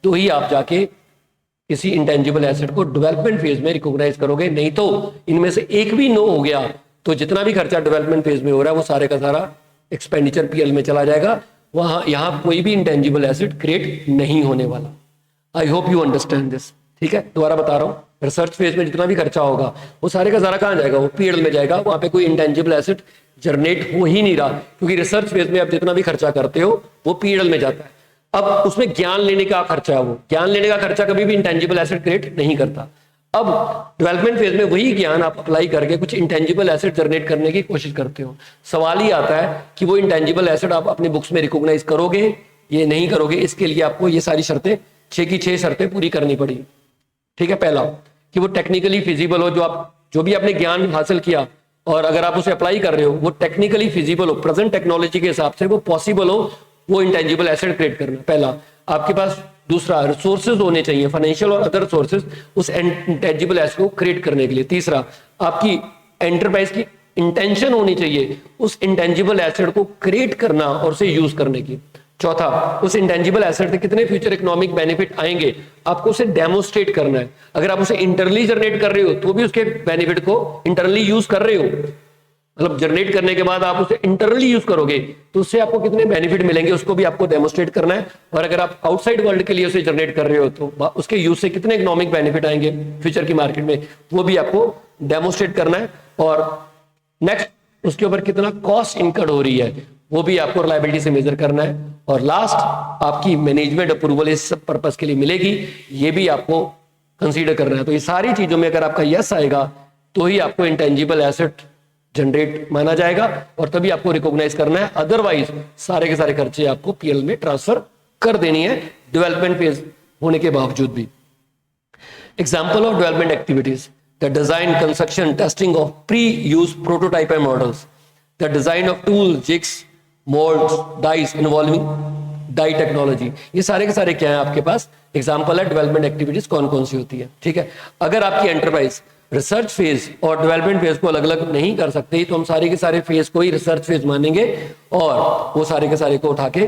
तो ही आप जाके किसी इंटेंजिबल एसेट को डेवलपमेंट फेज में रिकॉग्नाइज करोगे, नहीं तो इनमें से एक भी नो हो गया तो जितना भी खर्चा डेवलपमेंट फेज में हो रहा है वो सारे का सारा एक्सपेंडिचर पीएल में चला जाएगा, वहां यहां कोई भी इंटेंजिबल एसेट क्रिएट नहीं होने वाला। I hope you understand this, ठीक है। दोबारा बता रहा हूं, रिसर्च फेज में जितना भी खर्चा होगा वो सारे का सारा कहां जाएगा, वो पीएल में जाएगा, वहां पे कोई इंटेंजिबल एसेट जनरेट हो ही नहीं रहा, क्योंकि रिसर्च फेज में आप जितना भी खर्चा करते हो वो पीएल में जाता है। अब उसमें ज्ञान लेने का खर्चा है, वो ज्ञान लेने का खर्चा कभी भी इंटेंजिबल एसेट क्रिएट नहीं करता। अब डेवलपमेंट फेज में वही ज्ञान आप अप्लाई करके कुछ इंटेंजिबल एसेट जनरेट करने की कोशिश करते हो। सवाल ही आता है कि वो इंटेंजिबल एसेट आप अपने बुक्स में रिकॉग्नाइज करोगे ये नहीं करोगे, इसके लिए आपको ये सारी शर्तें 6 की 6 शर्तें पूरी करनी पड़ी, ठीक है। पहला, कि वो टेक्निकली फिजिबल हो, जो भी आपने ज्ञान हासिल किया और अगर आप उसे अप्लाई कर रहे हो वो टेक्निकली फिजिबल हो, प्रेजेंट टेक्नोलॉजी के हिसाब से वो पॉसिबल हो, वो इंटेंजिबल एसेट क्रिएट करना पहला आपके पास। दूसरा, रिसोर्सेज होने चाहिए, फाइनेंशियल और अदर सोर्सेज उस इंटेंजिबल एसेट को क्रिएट करने के लिए। तीसरा, आपकी एंटरप्राइज की इंटेंशन होनी चाहिए उस इंटेंजिबल एसेट को क्रिएट करना और उसे यूज करने की। चौथा, उस इंटेंजिबल एसेट से कितने फ्यूचर इकोनॉमिक बेनिफिट आएंगे आपको उसे डेमोस्ट्रेट करना है। अगर आप उसे इंटरनली जनरेट कर रहे हो तो भी उसके बेनिफिट को इंटरनली यूज कर रहे हो, मतलब जनरेट करने के बाद आप उसे इंटरनली यूज करोगे तो उससे आपको कितने बेनिफिट मिलेंगे उसको भी आपको डेमोस्ट्रेट करना है। और अगर आप आउटसाइड वर्ल्ड के लिए उसे जनरेट कर रहे हो तो उसके यूज से कितने इकोनॉमिक बेनिफिट आएंगे फ्यूचर की मार्केट में वो भी आपको डेमोस्ट्रेट करना है। और नेक्स्ट, उसके ऊपर कितना कॉस्ट इनकर्ड हो रही है वो भी आपको लायबिलिटी से मेजर करना है। और लास्ट, आपकी मैनेजमेंट अप्रूवल इस सब पर्पस के लिए मिलेगी, ये भी आपको कंसीडर करना है। तो ये सारी चीजों में अगर आपका यस आएगा तो ही आपको इंटेंजिबल एसेट जनरेट माना जाएगा और तभी आपको रिकॉग्नाइज करना है, अदरवाइज सारे के सारे खर्चे आपको पीएल में ट्रांसफर कर देनी है डेवलपमेंट फेज होने के बावजूद भी। Example of development activities, the design, construction, testing of pre use prototype and models, the design of tool, jigs, moulds, dies involving die technology. ये सारे के सारे क्या है आपके पास एग्जाम्पल है डेवलपमेंट एक्टिविटीज कौन कौन सी होती है, ठीक है। अगर आपकी एंटरप्राइज रिसर्च फेज और डेवलपमेंट फेज को अलग अलग नहीं कर सकते तो हम सारे के सारे फेज को ही रिसर्च फेज मानेंगे और वो सारे के सारे को उठा के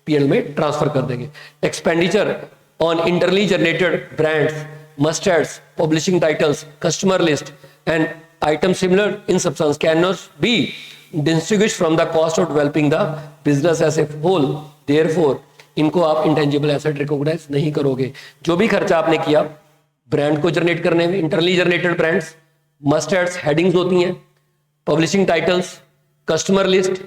पीएल में ट्रांसफर कर देंगे। Expenditure on internally generated brands, mustards, publishing titles, customer list and item similar in substance can not be distinguished from the cost of developing the business as a whole, therefore इनको आप इंटेंजिबल एसेट रिकॉग्नाइज नहीं करोगे। जो भी खर्चा आपने किया ब्रांड को जनरेट करने में, internally generated brands, mastheads headings होती हैं, पब्लिशिंग टाइटल्स, कस्टमर लिस्ट,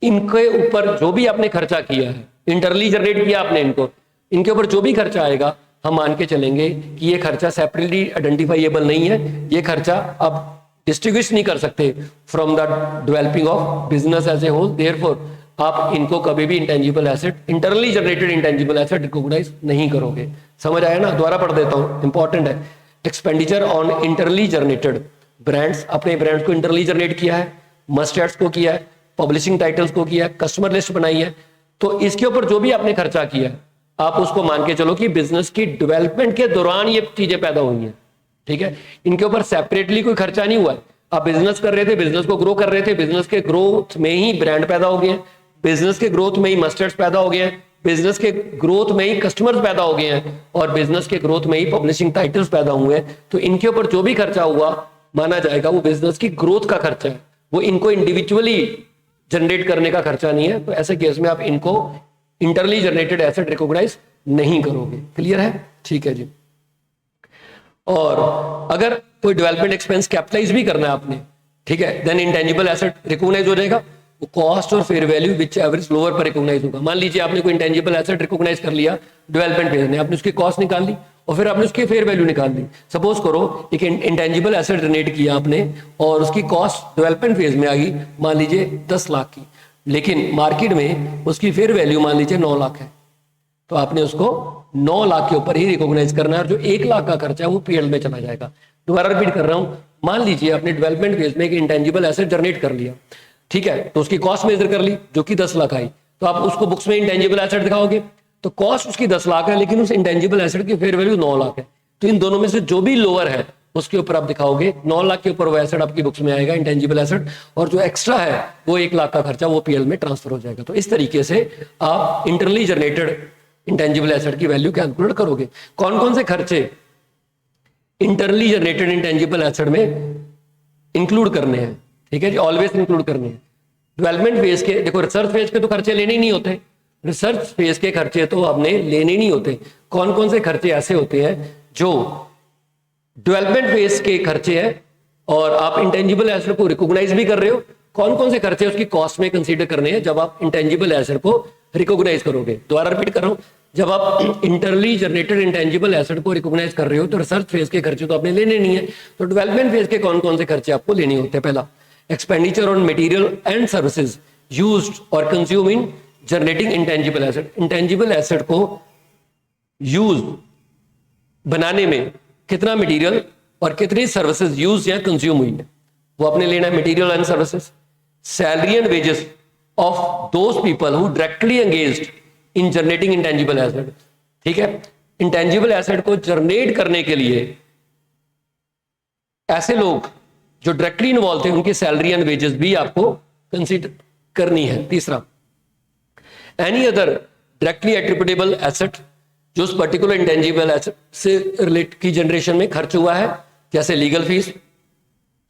इनके ऊपर जो भी आपने खर्चा किया है, इंटरनली जनरेट किया आपने इनको, इनके ऊपर जो भी खर्चा आएगा हम मान के चलेंगे कि ये खर्चा सेपरेटली आइडेंटिफाइएबल नहीं है, ये खर्चा आप डिस्ट्रीब्यूट नहीं कर सकते from the developing of business as a whole, therefore आप इनको कभी भी intangible asset, internally generated intangible asset recognise नहीं करोगे। समझ आया ना? दोबारा पढ़ देता हूं, इंपॉर्टेंट है। Expenditure on internally generated brands, अपने ब्रांड्स को इंटरनली जनरेट किया है, मस्टर्ड्स को किया है, पब्लिशिंग टाइटल्स को किया है, कस्टमर लिस्ट बनाई है, तो इसके ऊपर जो भी आपने खर्चा किया है आप उसको मान के चलो कि बिजनेस की डेवलपमेंट के दौरान ये चीजें पैदा हुई हैं। ठीक है, इनके ऊपर सेपरेटली कोई खर्चा नहीं हुआ है। आप बिजनेस कर रहे थे, बिजनेस को ग्रो कर रहे थे, बिजनेस के ग्रोथ में ही ब्रांड पैदा हो गए हैं, बिजनेस के ग्रोथ में ही मस्टर्ड्स पैदा हो गए हैं, बिजनेस के ग्रोथ में ही कस्टमर्स पैदा हो गए हैं और बिजनेस के ग्रोथ में ही पब्लिशिंग टाइटल्स पैदा हुए हैं। तो इनके ऊपर जो भी खर्चा हुआ माना जाएगा वो बिजनेस की ग्रोथ का खर्चा है, वो इनको इंडिविजुअली जनरेट करने का खर्चा नहीं है। तो ऐसे केस में आप इनको इंटरनली जनरेटेड एसेट रिकॉग्नाइज नहीं करोगे। क्लियर है? ठीक है जी। और अगर कोई डेवलपमेंट एक्सपेंस कैपिटलाइज भी करना है आपने, ठीक है, देन इंटेंजिबल एसेट रिकॉग्नाइज हो जाएगा। कॉस्ट और fair value which average lower पर रिकॉग्नाइज होगा। मान लीजिए आपने कोई इंटेंजिबल एसेट रिकॉग्नाइज कर लिया डेवलपमेंट फेज में, आपने उसकी कॉस्ट निकाल ली और फिर आपने उसकी फेयर वैल्यू निकाल दी। सपोज करो एक इंटेंजिबल एसेट जनरेट किया आपने और उसकी कॉस्ट डेवलपमेंट फेज में आ गई मान लीजिए 10 लाख की, लेकिन मार्केट में उसकी फेयर वैल्यू मान लीजिए 9 लाख है, तो आपने उसको 9 लाख के ऊपर ही रिकॉग्नाइज करना है और जो 1 लाख का खर्चा है वो पीएल में चला जाएगा। दोबारा रिपीट कर रहा हूं, मान लीजिए आपने डेवलपमेंट फेज में एक इंटेंजिबल एसेट जनरेट कर लिया, ठीक है, तो उसकी कॉस्ट मेजर कर ली जो कि 10 लाख आई, तो आप उसको बुक्स में इंटेंजिबल एसेट दिखाओगे तो कॉस्ट उसकी 10 लाख है लेकिन उस इंटेंजिबल एसेट की फेयर वैल्यू 9 लाख है। तो इन दोनों में से जो भी लोअर है उसके ऊपर आप दिखाओगे 9 लाख के ऊपर वो एसेट आपकी बुक्स में आएगा इंटेंजिबल एसेट, और जो एक्स्ट्रा है वो 1 लाख का खर्चा वो पीएल में ट्रांसफर हो जाएगा। तो इस तरीके से आप इंटरनली जनरेटेड इंटेंजिबल एसेट की वैल्यू कैलकुलेट करोगे। कौन कौन से खर्चे इंटरनली जनरेटेड इंटेंजिबल एसेट में इंक्लूड करने हैं? ठीक है जी, ऑलवेज इंक्लूड करने हैं। डेवलपमेंट फेज के, देखो रिसर्च फेज के तो खर्चे लेने ही नहीं होते, रिसर्च फेज के खर्चे तो आपने लेने नहीं होते। कौन कौन से खर्चे ऐसे होते हैं जो डेवलपमेंट फेज के खर्चे हैं और आप इंटेंजिबल एसेट को रिकॉग्नाइज भी कर रहे हो, कौन कौन से खर्चे उसकी कॉस्ट में कंसीडर करने हैं जब आप इंटेंजिबल एसेट को रिकॉग्नाइज करोगे। दोबारा रिपीट कर रहा हूं, जब आप इंटरनली जनरेटेड इंटेंजिबल एसेट को रिकॉग्नाइज कर रहे हो तो रिसर्च फेज के खर्चे तो आपने लेने नहीं है, तो डेवलपमेंट फेज के कौन कौन से खर्चे आपको लेने होते हैं? पहला, expenditure on material and services used और consume in generating intangible asset. Intangible asset को यूज बनाने में कितना मटेरियल और कितनी सर्विसेज यूज या कंज्यूम हुई है वो आपने लेना है, material and services. Salary and wages of those people who directly engaged in generating intangible asset. ठीक है, इंटेंजिबल एसेट को जनरेट करने के लिए ऐसे लोग जो डायरेक्टली इन्वॉल्व थे उनकी सैलरी एंड वेजेस भी आपको कंसीडर करनी है। तीसरा, any other directly attributable asset जो उस पर्टिकुलर इंटेंजिबल एसेट से रिलेट की जनरेशन में खर्च हुआ है, जैसे लीगल फीस,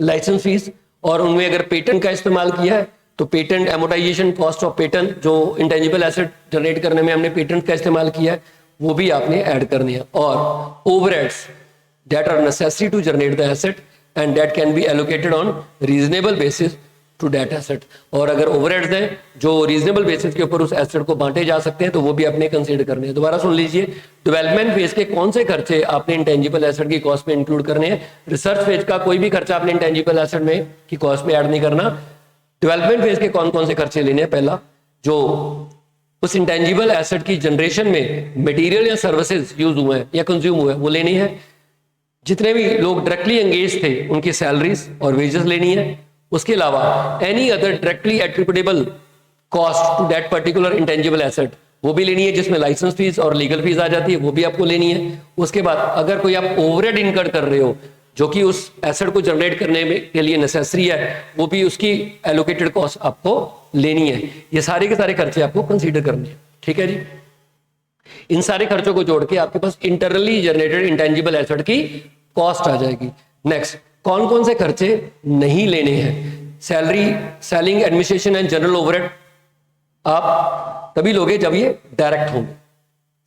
लाइसेंस फीस, और उनमें अगर पेटेंट का इस्तेमाल किया है तो patent amortisation cost of patent, जो इंटेंजिबल एसेट जनरेट करने में हमने पेटेंट का इस्तेमाल किया है वो भी आपने ऐड करनी है। और overheads that are necessary to generate the asset and that can be allocated on reasonable basis to that asset. और अगर ओवरहेड्स हैं जो रीजनेबल बेसिस के ऊपर उस एसेट को बांटे जा सकते हैं तो वो भी आपने कंसीडर करने हैं। दोबारा सुन लीजिए, डेवलपमेंट फेज के कौन से खर्चे आपने इंटेंजिबल एसेट की कॉस्ट में इंक्लूड करने हैं? रिसर्च फेज का कोई भी खर्चा आपने इंटेंजिबल एसेट में की कॉस्ट में ऐड नहीं करना। डेवलपमेंट फेज के कौन कौन से खर्चे लेने हैं? पहला, जो उस इंटेंजिबल एसेट की जनरेशन में मटेरियल या सर्विसेज यूज हुए हैं या कंज्यूम हुए हैं वो लेनी है। जितने भी लोग डायरेक्टली एंगेज थे उनकी सैलरीज और वेजेस लेनी है। उसके अलावा any other directly attributable cost to that particular intangible asset वो भी लेनी है, जिसमें लाइसेंस फीस और लीगल फीस आ जाती है, वो भी आपको लेनी है। उसके बाद अगर कोई आप ओवरहेड इनकर कर रहे हो जो कि उस एसेट को जनरेट करने में के लिए नेसेसरी है वो भी उसकी एलोकेटेड कॉस्ट आपको लेनी है। ये सारे के सारे खर्चे आपको कंसीडर करने हैं। ठीक है जी, इन सारे खर्चों को जोड़ के आपके पास इंटरनली जनरेटेड इंटेंजिबल एसेट की कॉस्ट आ जाएगी। नेक्स्ट, कौन कौन से खर्चे नहीं लेने हैं? Salary, selling, administration and general overhead आप तभी लोगे जब ये डायरेक्ट होंगे।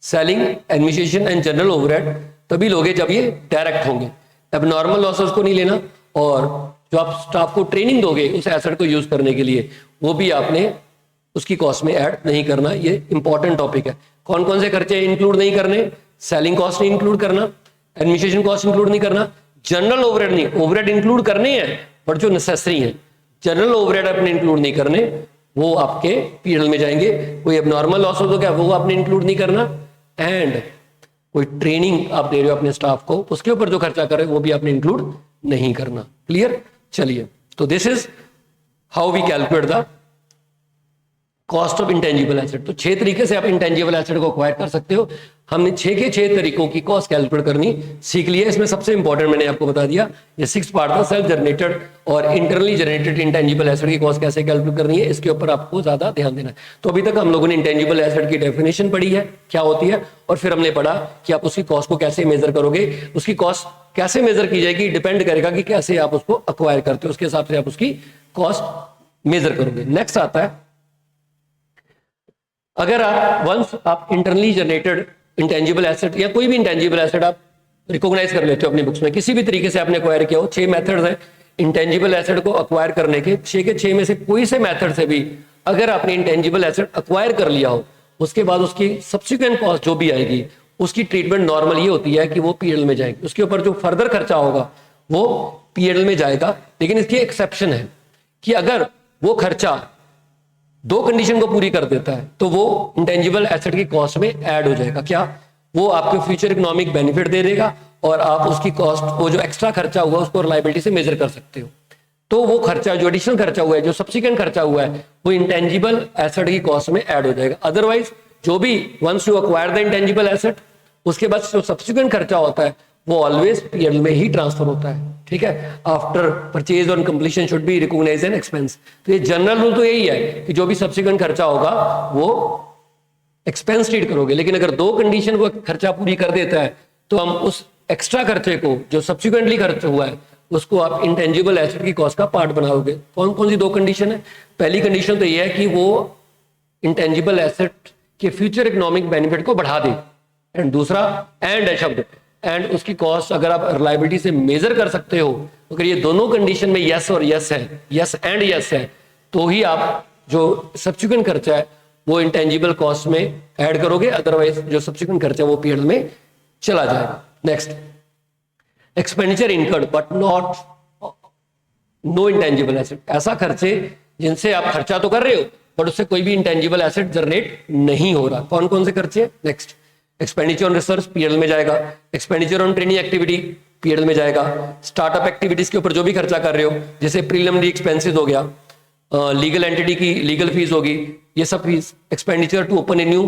Selling, administration and general overhead तभी लोगे जब ये डायरेक्ट होंगे। अब नॉर्मल लॉसेस को नहीं लेना, और जो आप स्टाफ को ट्रेनिंग दोगे उस एसेट को यूज करने के लिए, वो भी आपने उसकी कॉस्ट में ऐड नहीं करना। ये इंपॉर्टेंट टॉपिक है। कौन कौन से खर्चे इंक्लूड नहीं करने? सेलिंग कॉस्ट नहीं इंक्लूड करना, एडमिनिस्ट्रेशन कॉस्ट इंक्लूड नहीं करना, जनरल ओवरहेड नहीं, ओवरहेड इंक्लूड करने हैं बट जो नेसेसरी है, जनरल ओवरहेड अपने इंक्लूड नहीं करने, वो आपके पीएल में जाएंगे। कोई अब नॉर्मल लॉस हो तो क्या वो आपने इंक्लूड नहीं करना, एंड कोई ट्रेनिंग आप दे रहे हो अपने स्टाफ को उसके ऊपर जो खर्चा कर रहे हो वो भी आपने इंक्लूड नहीं करना। क्लियर? चलिए, तो this is how we calculate the cost of intangible asset. तो 6 तरीके से आप इंटेंजिबल एसेट को अक्वायर कर सकते हो। हमने 6 के 6 तरीकों की कॉस्ट कैलकुलेट करनी सीख लिया। इसमें सबसे इंपॉर्टेंट मैंने आपको बता दिया, ये 6 पार्ट था, सेल्फ जनरेटेड और इंटरनली जनरेटेड इंटेंजिबल एसेट की कॉस्ट कैसे कैलकुलेट करनी है, इसके ऊपर आपको ज्यादा ध्यान देना है। तो अभी तक हम लोगों ने इंटेंजिबल एसेट की डेफिनेशन पढ़ी है, क्या होती है, और फिर हमने पढ़ा कि आप उसकी कॉस्ट को कैसे मेजर करोगे। उसकी कॉस्ट कैसे मेजर की जाएगी डिपेंड करेगा कि कैसे आप उसको अक्वायर करते हो, उसके हिसाब से आप उसकी कॉस्ट मेजर करोगे। नेक्स्ट आता है, अगर आप वंस आप इंटरनली जनरेटेड इंटेंजिबल एसेट या कोई भी इंटेंजिबल एसेट आप रिकॉग्नाइज कर लेते हो अपनी बुक्स में, किसी भी तरीके से आपने अक्वायर किया हो, 6 मेथड्स हैं इंटेंजिबल एसेट को अक्वायर करने के। 6 के 6 में से कोई से मेथड से भी अगर आपने इंटेंजिबल एसेट अक्वायर कर लिया हो, उसके बाद उसकी सब्सिक्वेंट कॉस्ट जो भी आएगी उसकी ट्रीटमेंट नॉर्मल ये होती है कि वो पीएल में जाएगी, उसके ऊपर जो फर्दर खर्चा होगा वो पीएल में जाएगा। लेकिन इसकी एक्सेप्शन है कि अगर वो खर्चा 2 कंडीशन को पूरी कर देता है तो वो इंटेंजिबल एसेट की कॉस्ट में ऐड हो जाएगा। क्या? वो आपको फ्यूचर इकोनॉमिक बेनिफिट दे देगा और आप उसकी कॉस्ट, वो जो एक्स्ट्रा खर्चा हुआ उसको लायबिलिटी से मेजर कर सकते हो। तो वो खर्चा जो एडिशनल खर्चा हुआ है, जो सब्सिक्वेंट खर्चा हुआ है, वो इंटेंजिबल एसेट की कॉस्ट में ऐड हो जाएगा। अदरवाइज जो भी once you acquire the intangible asset, उसके बाद जो सब्सिक्वेंट खर्चा होता है वो ऑलवेज पीएल में ही ट्रांसफर होता है। ठीक है, after purchase on completion should be recognised an expense. तो ये जनरल रूल तो यही है कि जो भी सब्सिक्वेंट खर्चा होगा वो एक्सपेंस ट्रीट करोगे। लेकिन अगर 2 कंडीशन वो खर्चा पूरी कर देता है तो हम उस एक्स्ट्रा खर्चे को जो सब्सिक्वेंटली खर्च हुआ है उसको आप इंटेंजिबल एसेट की कॉस्ट का पार्ट बनाओगे। कौन कौन सी 2 कंडीशन है? पहली कंडीशन तो ये है कि वो इंटेंजिबल एसेट के फ्यूचर इकोनॉमिक बेनिफिट को बढ़ा दे, एंड दूसरा एंड है शब्द, एंड उसकी कॉस्ट अगर आप रिलायबिलिटी से मेजर कर सकते हो, अगर ये दोनों कंडीशन में यस और यस है, यस एंड यस है, तो ही आप जो सब्सिक्वेंट खर्चा है वो इंटेंजिबल कॉस्ट में ऐड करोगे, अदरवाइज जो सब्सिक्वेंट खर्चा है वो पीरियड में चला जाएगा। Next, expenditure incurred but not know intangible asset. ऐसा खर्चे जिनसे आप खर्चा तो कर रहे हो बट उससे कोई भी इंटेंजिबल एसेट जनरेट नहीं हो रहा। कौन कौन से खर्चे? Next, expenditure on research PL में जाएगा, expenditure on training activity PL में जाएगा, स्टार्टअप एक्टिविटीज के ऊपर जो भी खर्चा कर रहे हो जैसे प्रीलिमिनरी एक्सपेंसेस हो गया, लीगल एंटिटी की लीगल फीस होगी, ये सब fees, expenditure to open a new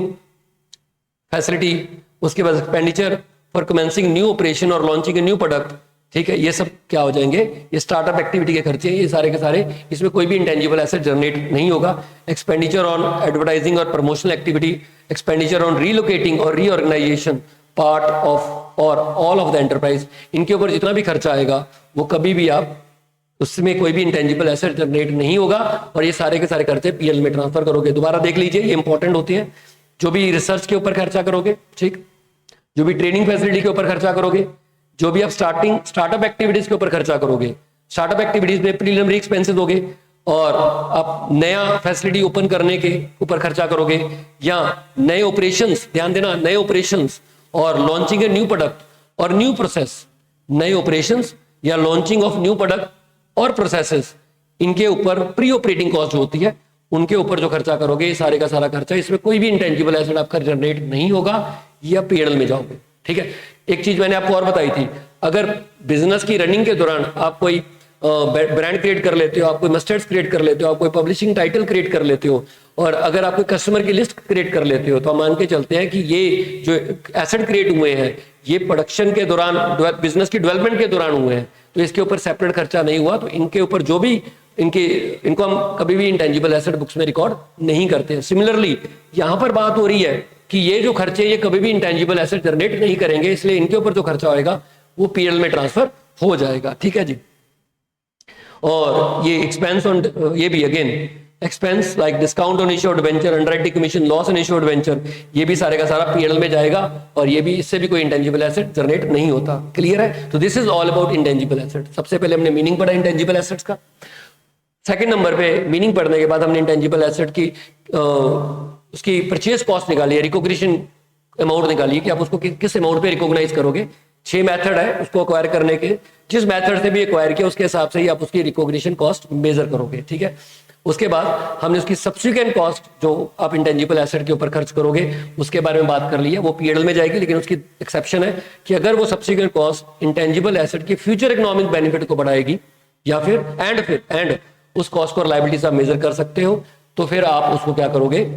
facility, उसके बाद expenditure for commencing new operation और लॉन्चिंग ए न्यू प्रोडक्ट। ठीक है, ये सब क्या हो जाएंगे? ये स्टार्टअप एक्टिविटी के खर्चे, ये सारे के सारे, इसमें कोई भी इंटेंजिबल एसेट जनरेट नहीं होगा। एक्सपेंडिचर ऑन एडवर्टाइजिंग और promotional activity, expenditure on relocating और रीऑर्गेनाइजेशन पार्ट ऑफ और ऑल ऑफ द एंटरप्राइज, इनके ऊपर जितना भी खर्चा आएगा वो कभी भी आप उसमें कोई भी इंटेंजिबल एसेट जनरेट नहीं होगा, और ये सारे के सारे खर्चे पीएल में ट्रांसफर करोगे। दोबारा देख लीजिए, ये इंपॉर्टेंट होती है। जो भी रिसर्च के ऊपर खर्चा करोगे, ठीक, जो भी ट्रेनिंग फैसिलिटी के ऊपर खर्चा करोगे, जो भी आप स्टार्टअप एक्टिविटीज के ऊपर खर्चा करोगे, स्टार्टअप एक्टिविटीज में प्रीलिमिनरी एक्सपेंसेस होगे, और आप नया फैसिलिटी ओपन करने के ऊपर खर्चा करोगे, या नए ऑपरेशंस, ध्यान देना, नए ऑपरेशंस और लॉन्चिंग ए न्यू प्रोडक्ट और न्यू प्रोसेस, नए ऑपरेशंस या लॉन्चिंग ऑफ न्यू प्रोडक्ट और प्रोसेसेस, इनके ऊपर प्री ऑपरेटिंग कॉस्ट जो होती है उनके ऊपर जो खर्चा करोगे, सारे का सारा खर्चा, इसमें कोई भी इंटेंजिबल एसेट आपका जनरेट नहीं होगा, या पीएल में जाओगे। ठीक है, एक चीज मैंने आपको और बताई थी, अगर बिजनेस की रनिंग के दौरान आप कोई ब्रांड क्रिएट कर लेते हो, आप कोई मस्टर्ड्स क्रिएट कर लेते हो, आप कोई पब्लिशिंग टाइटल क्रिएट कर लेते हो, और अगर आप कोई कस्टमर की लिस्ट क्रिएट कर लेते हो, तो हम मान के चलते हैं कि ये जो एसेट क्रिएट हुए हैं ये प्रोडक्शन के दौरान, बिजनेस की डेवलपमेंट के दौरान हुए हैं, तो इसके ऊपर सेपरेट खर्चा नहीं हुआ, तो इनके ऊपर जो भी इनको हम कभी भी इंटेंजिबल एसेट बुक्स में रिकॉर्ड नहीं करते हैं। सिमिलरली यहां पर बात हो रही है कि ये जो खर्चे ये कभी भी इंटेंजिबल एसेट जनरेट नहीं करेंगे, इसलिए इनके ऊपर जो खर्चा होगा वो पीएल में ट्रांसफर हो जाएगा। ठीक है जी, और ये एक्सपेंस ऑन, ये भी again expense like discount on issued venture, underwriting commission, loss on issued venture, ये भी सारे का सारा पीएनएल में जाएगा और ये भी, इससे भी कोई इंटेंजिबल एसेट जनरेट नहीं होता। क्लियर है? तो this is all about intangible asset. सबसे पहले हमने मीनिंग पढ़ा इंटेंजिबल एसेट्स का। सेकंड नंबर पे मीनिंग पढ़ने के बाद हमने इंटेंजिबल एसेट की उसकी परचेज कॉस्ट निकाली है, रिकॉग्निशन अमाउंट निकाली है कि आप उसको किस अमाउंट पे रिकॉग्नाइज करोगे। 6 मेथड है उसको अक्वायर करने के, जिस मेथड से भी अक्वायर किया उसके हिसाब से ही आप उसकी रिकॉग्निशन कॉस्ट मेजर करोगे। ठीक है, उसके बाद हमने उसकी सब्सिक्वेंट कॉस्ट जो आप इंटेंजिबल एसेट के ऊपर खर्च करोगे उसके बारे में बात कर ली है, वो पीएनएल में जाएगी। लेकिन उसकी एक्सेप्शन है कि अगर वो सब्सिक्वेंट कॉस्ट इंटेंजिबल एसेट के फ्यूचर इकोनॉमिक बेनिफिट को बढ़ाएगी या फिर उस कॉस्ट को लायबिलिटीज आप मेजर कर सकते हो, तो फिर आप उसको क्या करोगे,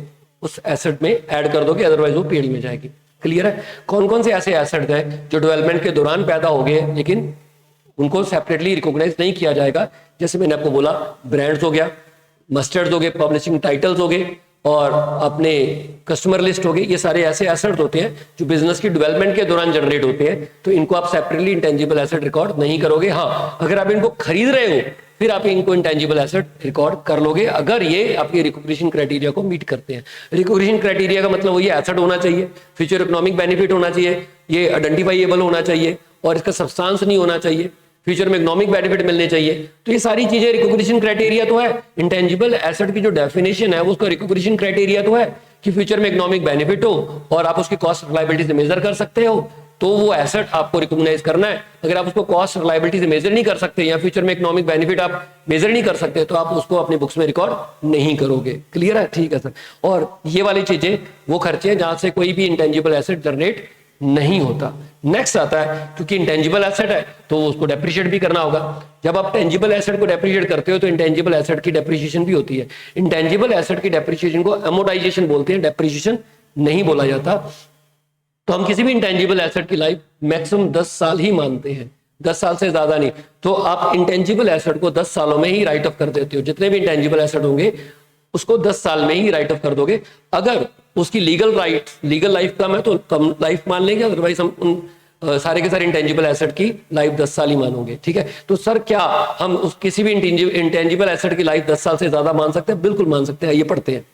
उस एसेट में ऐड कर दोगे, अदरवाइज वो पीएनएल में जाएगी। क्लियर है? कौन कौन से ऐसे एसेट हैं जो डेवलपमेंट के दौरान पैदा हो गए लेकिन उनको सेपरेटली रिकॉग्नाइज नहीं किया जाएगा? जैसे मैंने आपको बोला, ब्रांड्स हो गया, मस्टर्ड हो गए, पब्लिशिंग टाइटल्स हो गए और अपने कस्टमर लिस्ट हो गए। ये सारे ऐसे एसेट्स होते हैं जो बिजनेस की डेवलपमेंट के दौरान जनरेट होते हैं, तो इनको आप सेपरेटली इंटेंजिबल एसेट रिकॉर्ड नहीं करोगे। हाँ, अगर आप इनको खरीद रहे हो फिर आप इनको इंटेंजिबल एसेट रिकॉर्ड कर लोगे, अगर ये आपके रिकॉग्निशन क्राइटेरिया को मीट करते हैं। रिकॉग्निशन क्राइटेरिया का मतलब वही एसेट होना चाहिए, फ्यूचर इकोनॉमिक बेनिफिट होना चाहिए, ये आइडेंटिफाइएबल होना चाहिए और इसका सब्सटेंस नहीं होना चाहिए, फ्यूचर में इकोनॉमिक बेनिफिट मिलने चाहिए। तो ये सारी चीजें रिकॉग्निशन क्राइटेरिया तो है। इंटेंजिबल एसेट की जो डेफिनेशन है वो उसका रिकॉग्निशन क्राइटेरिया तो है कि फ्यूचर में इकोनॉमिक बेनिफिट हो और आप उसकी कॉस्ट लायबिलिटी से मेजर कर सकते हो, तो वो एसेट आपको रिकॉग्नाइज करना है। अगर आप उसको कॉस्ट लायबिलिटी से मेजर नहीं कर सकते या फ्यूचर में इकोनॉमिक बेनिफिट आप मेजर नहीं कर सकते, तो आप उसको अपने बुक्स में रिकॉर्ड नहीं करोगे। क्लियर है? ठीक है सर। और ये वाली चीजें वो खर्चे हैं जहां से कोई भी इंटेंजिबल एसेट जनरेट नहीं होता। नेक्स्ट आता है, क्योंकि इंटेंजिबल एसेट है तो उसको डेप्रिशिएट भी करना होगा। जब आप टेंजिबल एसेट को डेप्रिशिएट करते हो तो इंटेंजिबल एसेट की डेप्रिशिएशन भी होती है। इंटेंजिबल एसेट की डेप्रिशिएशन को अमोर्टाइजेशन बोलते हैं, डेप्रिशिएशन नहीं बोला जाता। तो हम किसी भी इंटेंजिबल एसेट की लाइफ मैक्सिमम 10 साल ही मानते हैं, 10 साल से ज्यादा नहीं। तो आप इंटेंजिबल एसेट को 10 सालों में ही राइट ऑफ कर देते हो। जितने भी इंटेंजिबल एसेट होंगे उसको 10 साल में ही राइट ऑफ कर दोगे। अगर उसकी लीगल लाइफ कम है तो कम लाइफ मान लेंगे, अदरवाइज हम उन सारे के सारे इंटेंजिबल एसेट की लाइफ 10 साल ही मानोगे। ठीक है, तो सर क्या हम उस किसी भी इंटेंजिबल एसेट की लाइफ 10 साल से ज्यादा मान सकते हैं? बिल्कुल मान सकते हैं, ये पढ़ते हैं।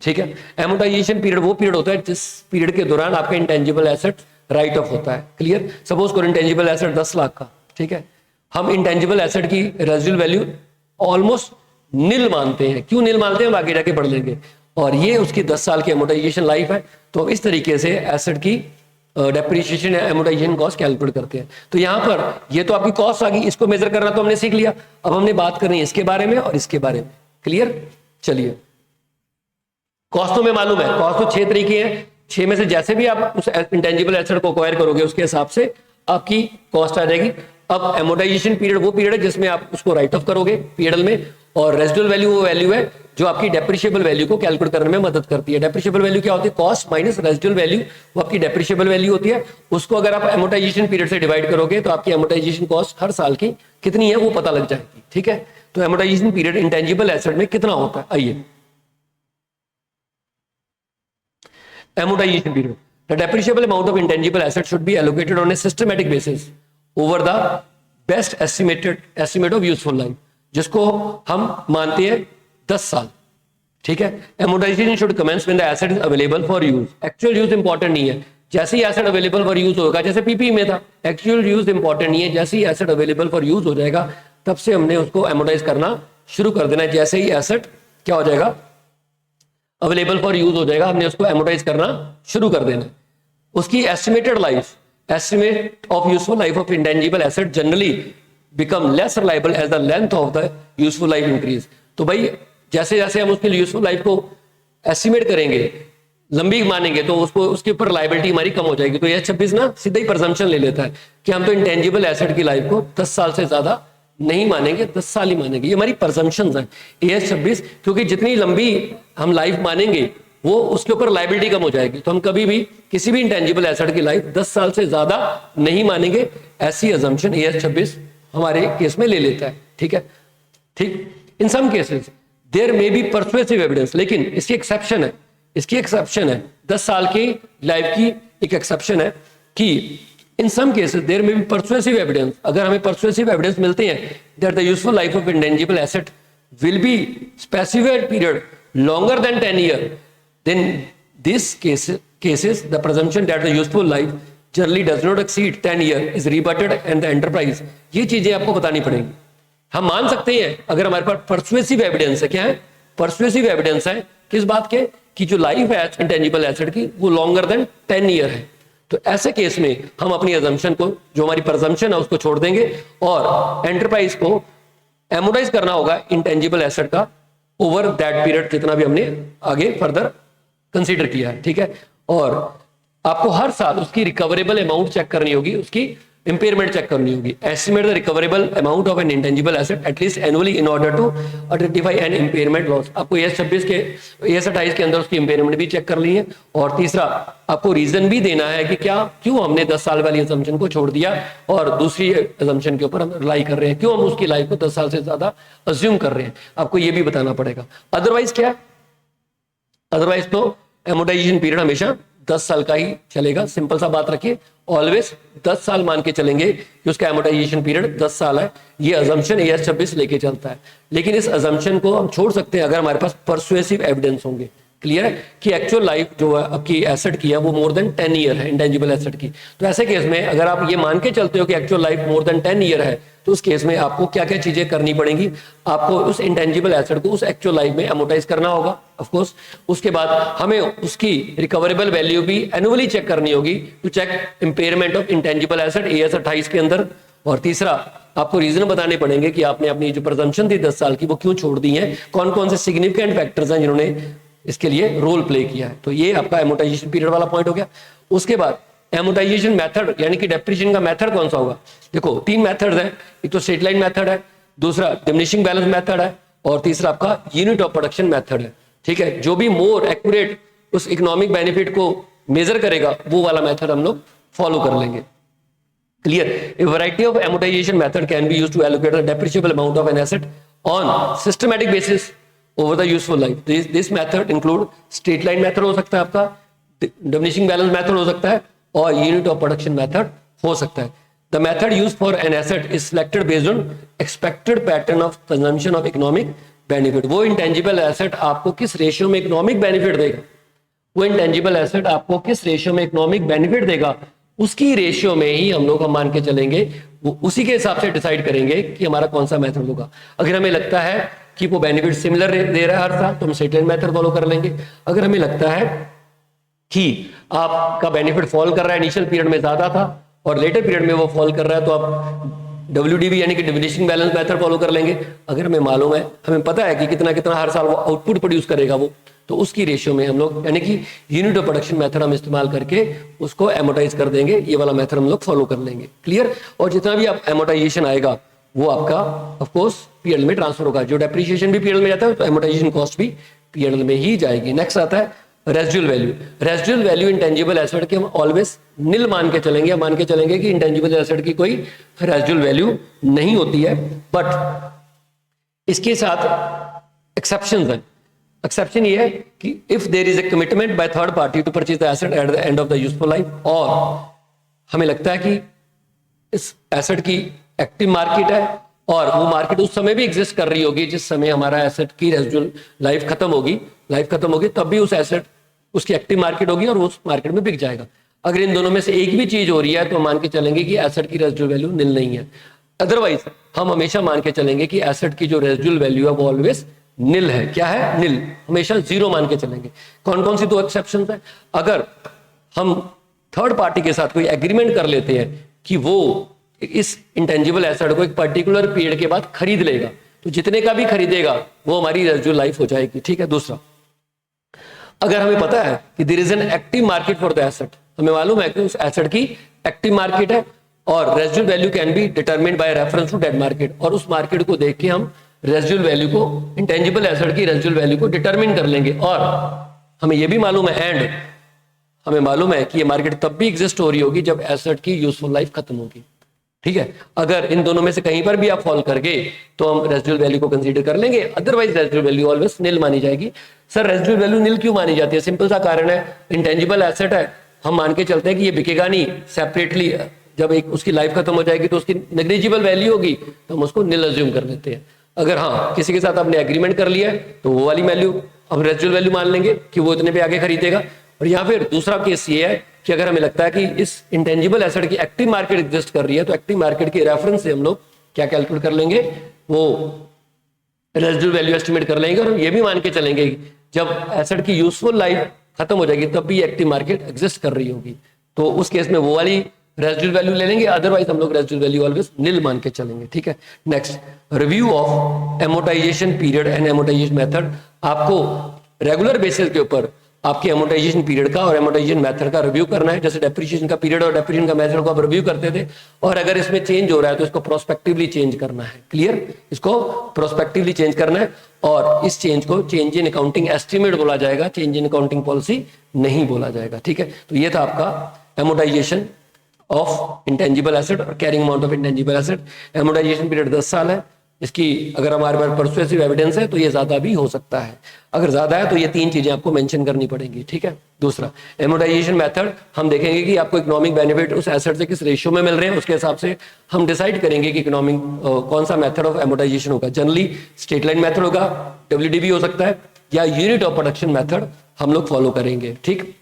ठीक है, एमोर्टाइजेशन पीरियड वो पीरियड होता है जिस पीरियड के दौरान आपका इंटेंजिबल एसेट राइट ऑफ होता है। क्लियर? सपोज करो इंटेंजिबल एसेट 10 लाख का, ठीक है, हम इंटेंजिबल एसेट की रेजिडुअल वैल्यू ऑलमोस्ट नील मानते हैं। क्यों नील मानते हैं, आगे जाके पढ़ लेंगे। और ये उसकी 10 साल की एमोर्टाइजेशन लाइफ है। तो इस तरीके से एसेट की डेप्रिसिएशन या एमोर्टाइजेशन कॉस्ट कैलकुलेट करते हैं। तो यहाँ पर ये तो आपकी कॉस्ट आ गई, इसको मेजर करना तो हमने सीख लिया। अब हमने बात करनी है इसके बारे में और इसके बारे में। क्लियर? चलिए, कॉस्ट तो में मालूम है, कॉस्ट तो 6 तरीके हैं। 6 में से जैसे भी आप उस इंटेंजिबल एसेट को एक्वायर करोगे उसके हिसाब से आपकी कॉस्ट आ जाएगी। अब एमोर्टाइजेशन पीरियड वो पीरियड है जिसमें आप उसको राइट ऑफ करोगे पीरियड में, और रेजिडुअल वैल्यू वो वैल्यू है जो आपकी डेप्रिशिएबल वैल्यू को कैलकुलेट करने में मदद करती है। डेप्रिशिएबल वैल्यू क्या होती है? कॉस्ट माइनस रेजिडुअल वैल्यू, वो आपकी डेप्रिशिएबल वैल्यू होती है। उसको अगर आप एमोर्टाइजेशन पीरियड से डिवाइड करोगे तो आपकी एमोर्टाइजेशन कॉस्ट हर साल की कितनी है वो पता लग जाएगी। ठीक है, तो एमोर्टाइजेशन पीरियड इंटेंजिबल एसेट में कितना होता है? आइए, amortization period. The depreciable amount of intangible assets should be allocated on a systematic basis over the best estimate of useful life, जिसको हम मानते हैं 10 साल। ठीक है, amortization should commence when the asset is available for use. Actual use important नहीं है, जैसे ही एसेट अवेलेबल फॉर यूज होगा, जैसे पीपी में था, एक्चुअल यूज इंपॉर्टेंट नहीं है, जैसे ही एसेट अवेलेबल फॉर यूज हो जाएगा तब से हमने उसको एमोर्टाइज करना शुरू कर देना है। जैसे ही एसेट क्या हो जाएगा, अवेलेबल फॉर यूज हो जाएगा, हमने उसको एमोर्टाइज करना शुरू कर देना है। उसकी estimated life, estimate of useful life of intangible asset generally become less reliable as the length of the useful life increase. तो भाई जैसे जैसे हम उसकी यूजफुल लाइफ को एस्टिमेट करेंगे, लंबी मानेंगे, तो उसको उसके ऊपर लायबिलिटी हमारी कम हो जाएगी। तो ये 26 ना सीधा ही प्रजम्पशन ले लेता है कि हम तो इंटेंजिबल एसेट की लाइफ को 10 साल से ज्यादा नहीं मानेंगे, 10 साल ही मानेंगे। ये हमारी प्रजम्पशंस हैं AS 26, क्योंकि जितनी लंबी हम लाइफ मानेंगे वो उसके ऊपर लायबिलिटी कम हो जाएगी। तो हम कभी भी किसी भी इंटेंजिबल एसेट की लाइफ 10 साल से ज्यादा नहीं मानेंगे। ऐसी अजम्पशन AS 26 हमारे केस में ले लेता है। ठीक है, ठीक। In some cases there may be persuasive evidence, लेकिन इसकी एक्सेप्शन है, इसकी एक्सेप्शन है 10 साल की लाइफ की एक एक्सेप्शन है कि in some cases there may be persuasive evidence, अगर हमें परसुएसिव एविडेंस मिलते हैं that the useful life of intangible asset will be specified period longer than 10 year, then this cases the presumption that the useful life generally does not exceed 10 year is rebutted and the enterprise, ये चीजें आपको बतानी पड़ेंगी। हम मान सकते हैं अगर हमारे पास परसुएसिव एविडेंस है, क्या है परसुएसिव एविडेंस है किस बात के, कि जो लाइफ है इंटेंजिबल एसेट की वो लॉन्गर देन 10 ईयर है, तो ऐसे केस में हम अपनी अजम्पशन को, जो हमारी प्रजम्पशन है उसको छोड़ देंगे और एंटरप्राइज को एमोटाइज करना होगा इंटेंजिबल एसेट का ओवर दैट पीरियड जितना भी हमने आगे फर्दर कंसीडर किया है, ठीक है। और आपको हर साल उसकी रिकवरेबल अमाउंट चेक करनी होगी, उसकी इंपेयरमेंट चेक करनी होगी। Estimate the recoverable amount of an intangible asset at least annually in order to identify an impairment loss. आपको AS 26 के AS 28 के अंदर उसकी इंपेयरमेंट भी चेक कर ली है। और तीसरा आपको रीजन भी देना है कि क्यों हमने 10 साल वाली असम्पशन को छोड़ दिया और दूसरी असम्पशन के ऊपर हम रिलाई कर रहे हैं, क्यों हम उसकी लाइफ को 10 साल से ज्यादा अज्यूम कर रहे हैं, आपको ये भी बताना पड़ेगा। अदरवाइज क्या है, अदरवाइज तो एमोटाइजेशन पीरियड हमेशा 10 साल का ही चलेगा। सिंपल सा बात रखिए, ऑलवेज 10 साल मान के चलेंगे कि उसका एमोटाइजेशन पीरियड 10 साल है। ये अजम्पशन AS 26 लेके चलता है, लेकिन इस अजम्पशन को हम छोड़ सकते हैं अगर हमारे पास परसुएसिव एविडेंस होंगे। क्लियर है कि एक्चुअल लाइफ जो है आपकी एसेट की है वो मोर देन 10 ईयर है इंटेंजिबल एसेट की। तो ऐसे केस में अगर आप ये मान के चलते हो कि actual life more than 10 year है, तो उस केस में आपको क्या क्या चीजें करनी पड़ेंगी, आपको उस इंटेंजिबल एसेट को उस एक्चुअल लाइफ में एमोटाइज करना होगा ऑफ कोर्स। उसके बाद हमें उसकी रिकवरेबल वैल्यू भी एनुअली चेक करनी होगी to check impairment of intangible asset AS 28 के अंदर। और तीसरा आपको रीजन बताने पड़ेंगे कि आपने अपनी जो प्रेजम्पशन थी 10 साल की वो क्यों छोड़ दी है, कौन कौन से सिग्निफिकेंट फैक्टर्स हैं जिन्होंने इसके लिए रोल प्ले किया है। तो ये आपका एमोटाइजेशन पीरियड वाला पॉइंट हो गया। उसके बाद एमोटाइजेशन मेथड यानी कि डेप्रिसिएशन का मेथड कौन सा होगा, देखो 3 मेथड्स हैं, एक तो स्ट्रेट लाइन मेथड है, दूसरा डिमिनिशिंग बैलेंस मेथड है और तीसरा आपका यूनिट ऑफ प्रोडक्शन मेथड है, ठीक है। जो भी मोर एक्यूरेट उस इकोनॉमिक बेनिफिट को मेजर करेगा वो वाला मेथड हम लोग फॉलो कर लेंगे। Clear? A variety of amortization method can be used to allocate the depreciable amount of an asset on systematic basis over the useful life. This method include straight line method हो सकता है आपका, diminishing balance method हो सकता है और unit of production method हो सकता है। The method used for an asset is selected based on expected pattern of consumption of economic benefit. वो intangible asset आपको किस रेशियो में इकोनॉमिक बेनिफिट देगा, वो इंटेंजिबल एसेट आपको किस रेशियो में इकोनॉमिक बेनिफिट देगा, उसकी रेशियो में ही हम लोग मान के चलेंगे, वो उसी के हिसाब से डिसाइड करेंगे कि हमारा कौन सा मेथड होगा। अगर हमें लगता है कि वो बेनिफिट सिमिलर दे रहा है हर साल तो हम स्ट्रेट लाइन मेथड फॉलो कर लेंगे। अगर हमें लगता है कि आपका बेनिफिट फॉल कर रहा है, इनिशियल पीरियड में ज्यादा था और लेटर पीरियड में वो फॉल कर रहा है, तो आप WDB यानी कि डिमिनिशिंग बैलेंस मेथड फॉलो कर लेंगे। अगर हमें मालूम है, हमें पता है कि कितना कितना हर साल वो आउटपुट प्रोड्यूस करेगा वो, तो उसकी रेशियो में हम लोग यानी कि यूनिट ऑफ प्रोडक्शन मेथड हम इस्तेमाल करके उसको एमोटाइज कर देंगे। ये वाला मेथड हम लोग फॉलो कर लेंगे। क्लियर? और जितना भी आप एमोटाइजेशन आएगा वो आपका ऑफ कोर्स पीएल में ट्रांसफर होगा। जो डेप्रिसिएशन भी पीएल में जाता है तो एमोटाइजेशन कॉस्ट भी पीएल में ही जाएगी। नेक्स्ट आता है residual value. Residual value intangible asset के हम ऑलवेज निल मान के चलेंगे। मान के चलेंगे कि इंटेंजिबल एसेट की कोई रेजिडुअल वैल्यू नहीं होती है, बट इसके साथ एक्सेप्शंस हैं। एक्सेप्शन ये है कि if there is a commitment by third party to purchase the asset at the end of the useful life, और हमें लगता है कि इस एसेट की एक्टिव मार्केट है और वो मार्केट उस समय भी एग्जिस्ट कर रही होगी जिस समय हमारा एसेट की रेजिडुअल लाइफ खत्म होगी, तब भी उस एसेट उसकी एक्टिव मार्केट होगी और उस मार्केट में बिक जाएगा। अगर इन दोनों में से एक भी चीज हो रही है तो मान के चलेंगे कि एसेट की रेजिडुअल वैल्यू निल नहीं है। अदरवाइज हम हमेशा मान के चलेंगे कि एसेट की जो रेजिडुअल वैल्यू है वो ऑलवेज निल है। क्या है? निल। हमेशा जीरो मान के चलेंगे। कौन कौन सी दो एक्सेप्शन है? अगर हम थर्ड पार्टी के साथ कोई एग्रीमेंट कर लेते हैं कि वो इस इंटेंजिबल एसेट को एक पर्टिकुलर पीरियड के बाद खरीद लेगा, तो जितने का भी खरीदेगा वो हमारी रेजिडुअल लाइफ हो जाएगी। ठीक है। दूसरा, अगर हमें पता है कि there is an active market for the asset, हमें मालूम है कि उस एसेट की एक्टिव मार्केट है और residual value can be determined by reference to that market, और उस मार्केट को देख के हम रेजिडुअल वैल्यू को, इंटेंजिबल एसेट की रेजिडुअल वैल्यू को डिटरमिन कर लेंगे। और हमें यह भी मालूम है, एंड हमें मालूम है कि ये मार्केट तब भी एग्जिस्ट हो रही होगी जब एसेट की यूजफुल लाइफ खत्म होगी। ठीक है। अगर इन दोनों में से कहीं पर भी आप फॉल कर गए तो हम रेजिडुअल वैल्यू को कंसीडर कर लेंगे, अदरवाइज रेजिडुअल वैल्यू ऑलवेज निल मानी जाएगी। सर रेजिडुअल वैल्यू निल क्यों मानी जाती है? सिंपल सा कारण है, इंटेंजिबल एसेट है, हम मान के चलते हैं कि ये बिकेगा नहीं सेपरेटली, जब एक उसकी लाइफ खत्म हो जाएगी तो उसकी नेग्लिजिबल वैल्यू होगी तो हम उसको निल अज्यूम कर लेते हैं। अगर हाँ किसी के साथ आपने एग्रीमेंट कर लिया है तो वो वाली वैल्यू हम रेजिडुअल वैल्यू मान लेंगे कि वो इतने पे आगे खरीदेगा। और या फिर दूसरा केस ये है कि अगर हमें लगता है कि इस इंटेंजिबल एसेट की एक्टिव मार्केट एग्जिस्ट कर रही है तो एक्टिव मार्केट के रेफरेंस से हम लोग क्या कैलकुलेट कर लेंगे, वो रेजिडुअल वैल्यू एस्टिमेट कर लेंगे। और ये भी मान के चलेंगे जब एसेट की यूजफुल लाइफ खत्म हो जाएगी तब भी एक्टिव मार्केट एग्जिस्ट कर रही होगी, तो उस केस में वो वाली रेजिडुअल वैल्यू ले लेंगे, अदरवाइज हम लोग रेजिडुअल वैल्यू ऑलवेज निल मान के चलेंगे। ठीक है, next review of amortisation period and amortisation method. आपको रेगुलर बेसिस के ऊपर आपके एमोटाइजेशन पीरियड का और एमोटाइजेशन मेथड का रिव्यू करना है। जैसे डेप्रिसिएशन का पीरियड और डेप्रिसिएशन का मेथड को आप रिव्यू करते थे, और अगर इसमें चेंज हो रहा है तो इसको प्रोस्पेक्टिवली चेंज करना है। क्लियर, इसको प्रोस्पेक्टिवली चेंज करना है और इस चेंज को चेंज इन अकाउंटिंग एस्टिमेट बोला जाएगा, चेंज इन अकाउंटिंग पॉलिसी नहीं बोला जाएगा। ठीक है, तो ये था आपका एमोटाइजेशन ऑफ इंटेंजिबल एसेट और carrying amount of intangible asset. Amortisation period 10 साल है। इसकी अगर हमारे पास परसुएसिव एविडेंस है तो ये ज्यादा भी हो सकता है, अगर ज्यादा है तो ये 3 चीजें आपको मेंशन करनी पड़ेंगी। ठीक है, दूसरा एमोटाइजेशन मेथड, हम देखेंगे कि आपको इकोनॉमिक बेनिफिट उस एसेट से किस रेशियो में मिल रहे हैं, उसके हिसाब से हम डिसाइड करेंगे कि इकोनॉमिक कौन सा मेथड ऑफ एमोटाइजेशन होगा। जनरली स्ट्रेट लाइन मेथड होगा, WDV हो सकता है, या यूनिट ऑफ प्रोडक्शन मेथड हम लोग फॉलो करेंगे। ठीक,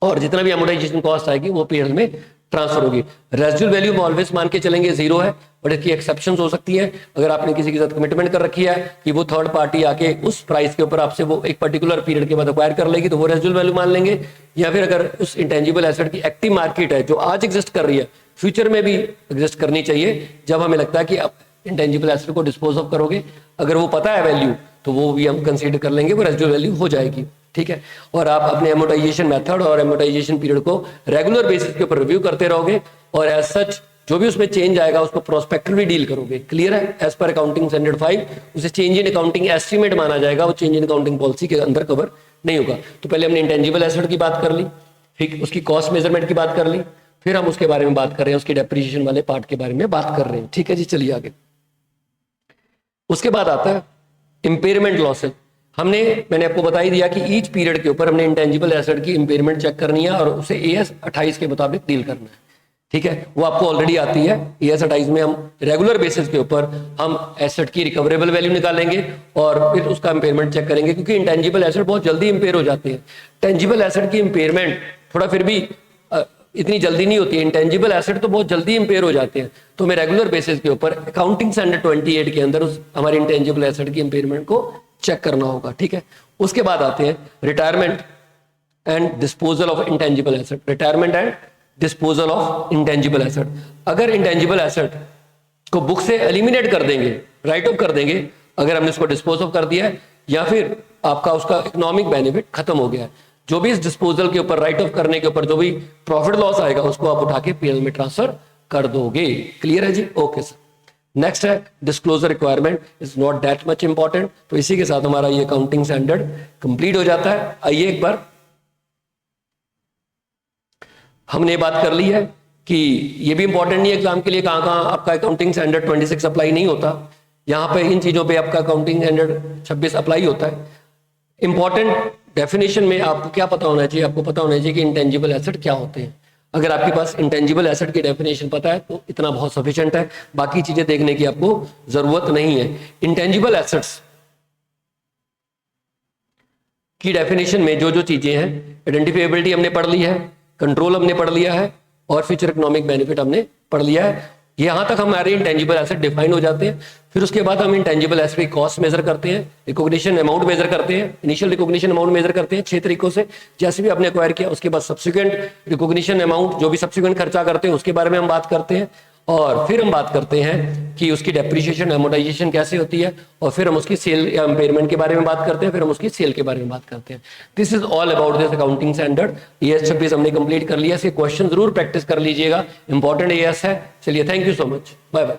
और जितना भी एमोटाइजेशन कॉस्ट आएगी वो पीरियड में ट्रांसफर होगी। रेजिडुअल वैल्यू में ऑलवेज मान के चलेंगे 0 है, बट इसकी एक्सेप्शंस हो सकती है। अगर आपने किसी के साथ कमिटमेंट कर रखी है कि वो थर्ड पार्टी आके उस प्राइस के ऊपर आपसे वो एक पर्टिकुलर पीरियड के बाद एक्वायर कर लेगी तो वो रेजिडुअल वैल्यू मान लेंगे। या फिर अगर उस इंटेंजिबल एसेट की एक्टिव मार्केट है जो आज एग्जिस्ट कर रही है, फ्यूचर में भी एग्जिस्ट करनी चाहिए, जब हमें लगता है कि आप इंटेंजिबल एसेट को डिस्पोज ऑफ करोगे, अगर वो पता है वैल्यू तो वो भी हम कंसीडर कर लेंगे, वो रेजिडुअल वैल्यू हो जाएगी। ठीक है, और आप अपने एमोटाइजेशन मेथड और एमोटाइजेशन पीरियड को रेगुलर बेसिस के ऊपर रिव्यू करते रहोगे और एज सच जो भी उसमें चेंज आएगा उसको प्रोस्पेक्टिवली डील करोगे। क्लियर है, एज पर अकाउंटिंग स्टैंडर्ड 5 उसे चेंज इन अकाउंटिंग एस्टिमेट माना जाएगा, वो चेंज इन अकाउंटिंग पॉलिसी के अंदर कवर नहीं होगा। तो पहले हमने इंटेंजिबल एसेट की बात कर ली, फिर उसकी कॉस्ट मेजरमेंट की बात कर ली, फिर हम उसके बारे में बात कर रहे हैं, उसकी डेप्रिसिएशन वाले पार्ट के बारे में बात कर रहे हैं। ठीक है जी, चलिए आगे। उसके बाद आता है इंपेयरमेंट लॉसेज। मैंने आपको बता ही दिया कि ईच पीरियड के ऊपर हमने इंटेंजिबल एसेट की इंपेयरमेंट चेक करनी है और उसे AS 28 के मुताबिक डील करना है। ठीक है, वो आपको ऑलरेडी आती है। AS 28 में हम रेगुलर बेसिस के ऊपर हम एसेट की रिकवरेबल वैल्यू निकालेंगे और फिर उसका इंपेयरमेंट चेक करेंगे, क्योंकि इंटेंजिबल एसेट बहुत जल्दी इंपेयर हो जाते हैं। टेंजिबल एसेट की इंपेयरमेंट थोड़ा फिर भी इतनी जल्दी नहीं होती है, इंटेंजिबल एसेट तो बहुत जल्दी इंपेयर हो जाते हैं। तो हमें रेगुलर बेसिस के ऊपर अकाउंटिंग स्टैंडर्ड 28 के अंदर उस हमारी इंटेंजिबल एसेट की इंपेयरमेंट को चेक करना होगा। ठीक है, उसके बाद आते हैं retirement and disposal of intangible asset. Retirement and disposal of intangible asset, अगर इंटेंजिबल एसेट को बुक से एलिमिनेट कर देंगे, राइट ऑफ कर देंगे, अगर हमने उसको डिस्पोज ऑफ कर दिया है या फिर आपका उसका इकोनॉमिक बेनिफिट खत्म हो गया है, जो भी इस डिस्पोजल के ऊपर, राइट ऑफ करने के ऊपर जो भी प्रॉफिट लॉस आएगा उसको आप उठा के पीएल में ट्रांसफर कर दोगे। क्लियर है जी, ओके सर। नेक्स्ट है disclosure requirement is not that much important. तो इसी के साथ हमारा ये अकाउंटिंग स्टैंडर्ड कंप्लीट हो जाता है। आइए एक बार, हमने ये बात कर ली है कि ये भी इंपॉर्टेंट नहीं है एग्जाम के लिए कहाँ कहाँ आपका अकाउंटिंग स्टैंडर्ड 26 अप्लाई नहीं होता। यहाँ पे इन चीजों पे आपका अकाउंटिंग स्टैंडर्ड 26 अप्लाई होता है। इंपॉर्टेंट डेफिनेशन में आपको क्या पता होना चाहिए, आपको पता होना चाहिए कि इंटेंजिबल एसेट क्या होते हैं। अगर आपके पास इंटेंजिबल एसेट की डेफिनेशन पता है तो इतना बहुत सफिशिएंट है, बाकी चीजें देखने की आपको जरूरत नहीं है। इंटेंजिबल एसेट्स की डेफिनेशन में जो जो चीजें हैं, आइडेंटिफिएबिलिटी हमने पढ़ ली है, कंट्रोल हमने पढ़ लिया है और फ्यूचर इकोनॉमिक बेनिफिट हमने पढ़ लिया है। यहां तक हमारे इंटेंजिबल एसेट डिफाइन हो जाते हैं। फिर उसके बाद हम इंटेंजिबल एसेट की कॉस्ट मेजर करते हैं, रिकॉग्निशन अमाउंट मेजर करते हैं, इनिशियल रिकॉग्निशन अमाउंट मेजर करते हैं 6 तरीकों से, जैसे भी आपने एक्वायर किया। उसके बाद सब्सिक्वेंट रिकॉग्निशन अमाउंट, जो भी सब्सिक्वेंट खर्चा करते हैं उसके बारे में हम बात करते हैं। और फिर हम बात करते हैं कि उसकी डेप्रिसिएशन एमोर्टाइजेशन कैसे होती है, और फिर हम उसकी सेल या इंपेयरमेंट के बारे में बात करते हैं, फिर हम उसकी सेल के बारे में बात करते हैं। This is all about this accounting standard. AS 26 हमने कंप्लीट कर लिया। इसके क्वेश्चन जरूर प्रैक्टिस कर लीजिएगा, इंपॉर्टेंट AS है। चलिए, thank you so much, bye bye.